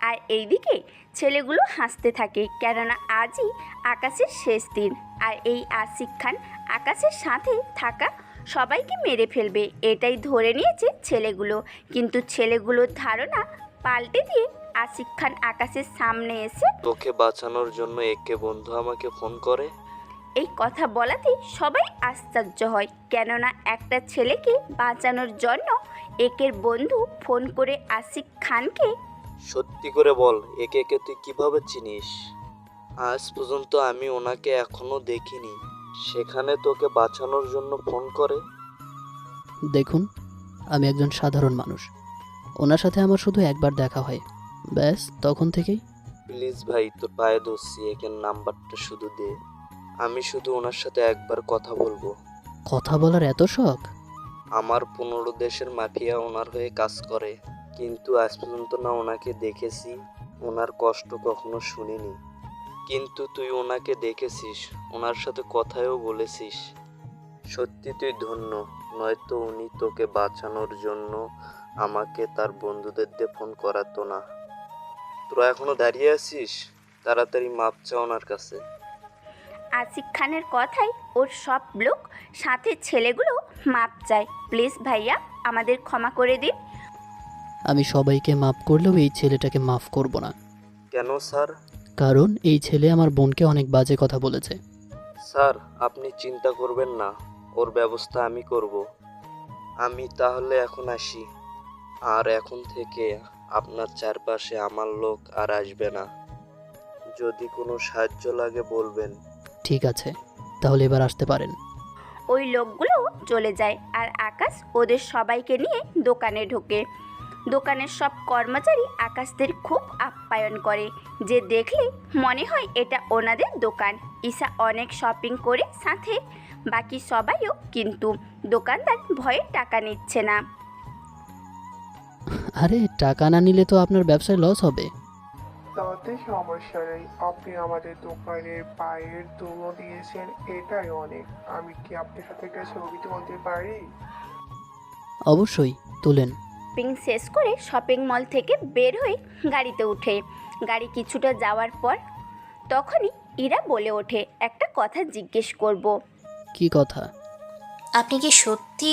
আর এইদিকে ছেলেগুলো হাসতে থাকে, কেননা আজই আকাশের শেষ দিন, আর এই আশিক খান আকাশের সাথে থাকা সবাইকে মেরে ফেলবে, এটাই ধরে নিয়েছে ছেলেগুলো। কিন্তু ছেলেগুলোর ধারণা পাল্টে দিয়ে আশিক খান আকাশের সামনে এসে,
তোকে বাঁচানোর জন্য একে বন্ধু আমাকে ফোন করে।
এই কথা বলাতেই সবাই আশ্চর্য হয়, কেননা একটা ছেলেকে বাঁচানোর জন্য একের বন্ধু ফোন করে আসিফ খানকে
সত্যি করে বল, একে একে তুই কিভাবে চিনিস? আজ পর্যন্ত আমি ওনাকে এখনো দেখিনি, সেখানে তোকে বাঁচানোর জন্য ফোন করে।
দেখুন, আমি একজন সাধারণ মানুষ। ওনার সাথে আমার শুধু একবার দেখা হয়, ব্যাস তখন থেকেই।
প্লিজ ভাই, তোর পায়ে ধরছি, একের নাম্বারটা শুধু দে। আমি শুধু ওনার সাথে একবার কথা বলবো।
কথা বলার এত শখ?
আমার 15 দেশের মাফিয়া ওনার হয়ে কাজ করে, কিন্তু আজ পর্যন্ত না ওনাকে দেখেছি, ওনার কষ্ট কখনো শুনিনি। কিন্তু তুই ওনাকে দেখেছিস, ওনার সাথে কথাও বলেছিস। সত্যি তুই ধন্য, নয়তো উনি তোকে বাঁচানোর জন্য আমাকে তার বন্ধুদের দিয়ে ফোন করাতো না। তোরা এখনো দাঁড়িয়ে আছিস? তাড়াতাড়ি মাপ চা ওনার কাছে।
আসিফ খানের কথাই ওর সব লোক সাথে ছেলেগুলো মাপ চায়। প্লিজ ভাইয়া, আমাদের ক্ষমা করে দিন।
আমি সবাইকে মাফ করলেও এই ছেলেটাকে মাফ করব না।
কেন স্যার?
কারণ এই ছেলে আমার বোনকে অনেক বাজে কথা বলেছে।
স্যার, আপনি চিন্তা করবেন না, ওর ব্যবস্থা আমি করব। আমি তাহলে এখন আসি, আর এখন থেকে আপনার চারপাশে আমার লোক আর আসবে না। যদি কোনো সাহায্য লাগে বলবেন।
ঠিক আছে, তাহলে এবার আসতে পারেন।
ওই লোকগুলো চলে যায় আর আকাশ ওদের সবাইকে নিয়ে দোকানে ঢোকে। দোকানের সব কর্মচারী আকাশদের খুব আপ্যায়ন করে, যে দেখলে মনে হয় এটা ওনাদের দোকান। ঈশা অনেক শপিং করে, সাথে বাকি সবাইও, কিন্তু দোকানদার ভয়ে টাকা নিচ্ছে না।
আরে টাকা না নিলে তো আপনার ব্যবসায় লস হবে।
তাতে সমস্যা নেই, আপনি আমাদের দোকানের পায়ের ধুলো দিয়েছেন, এটাই অনেক। আমি কি আপনার সাথে একটা ছবি তুলতে পারি?
অবশ্যই, তুলেন।
শপিং শেষ করে শপিং মল থেকে বের হয়ে গাড়িতে উঠে। গাড়ি কিছুটা যাওয়ার পর তখনই ইরা বলে ওঠে, একটা কথা জিজ্ঞেস করব।
কি কথা?
আপনি কি সত্যি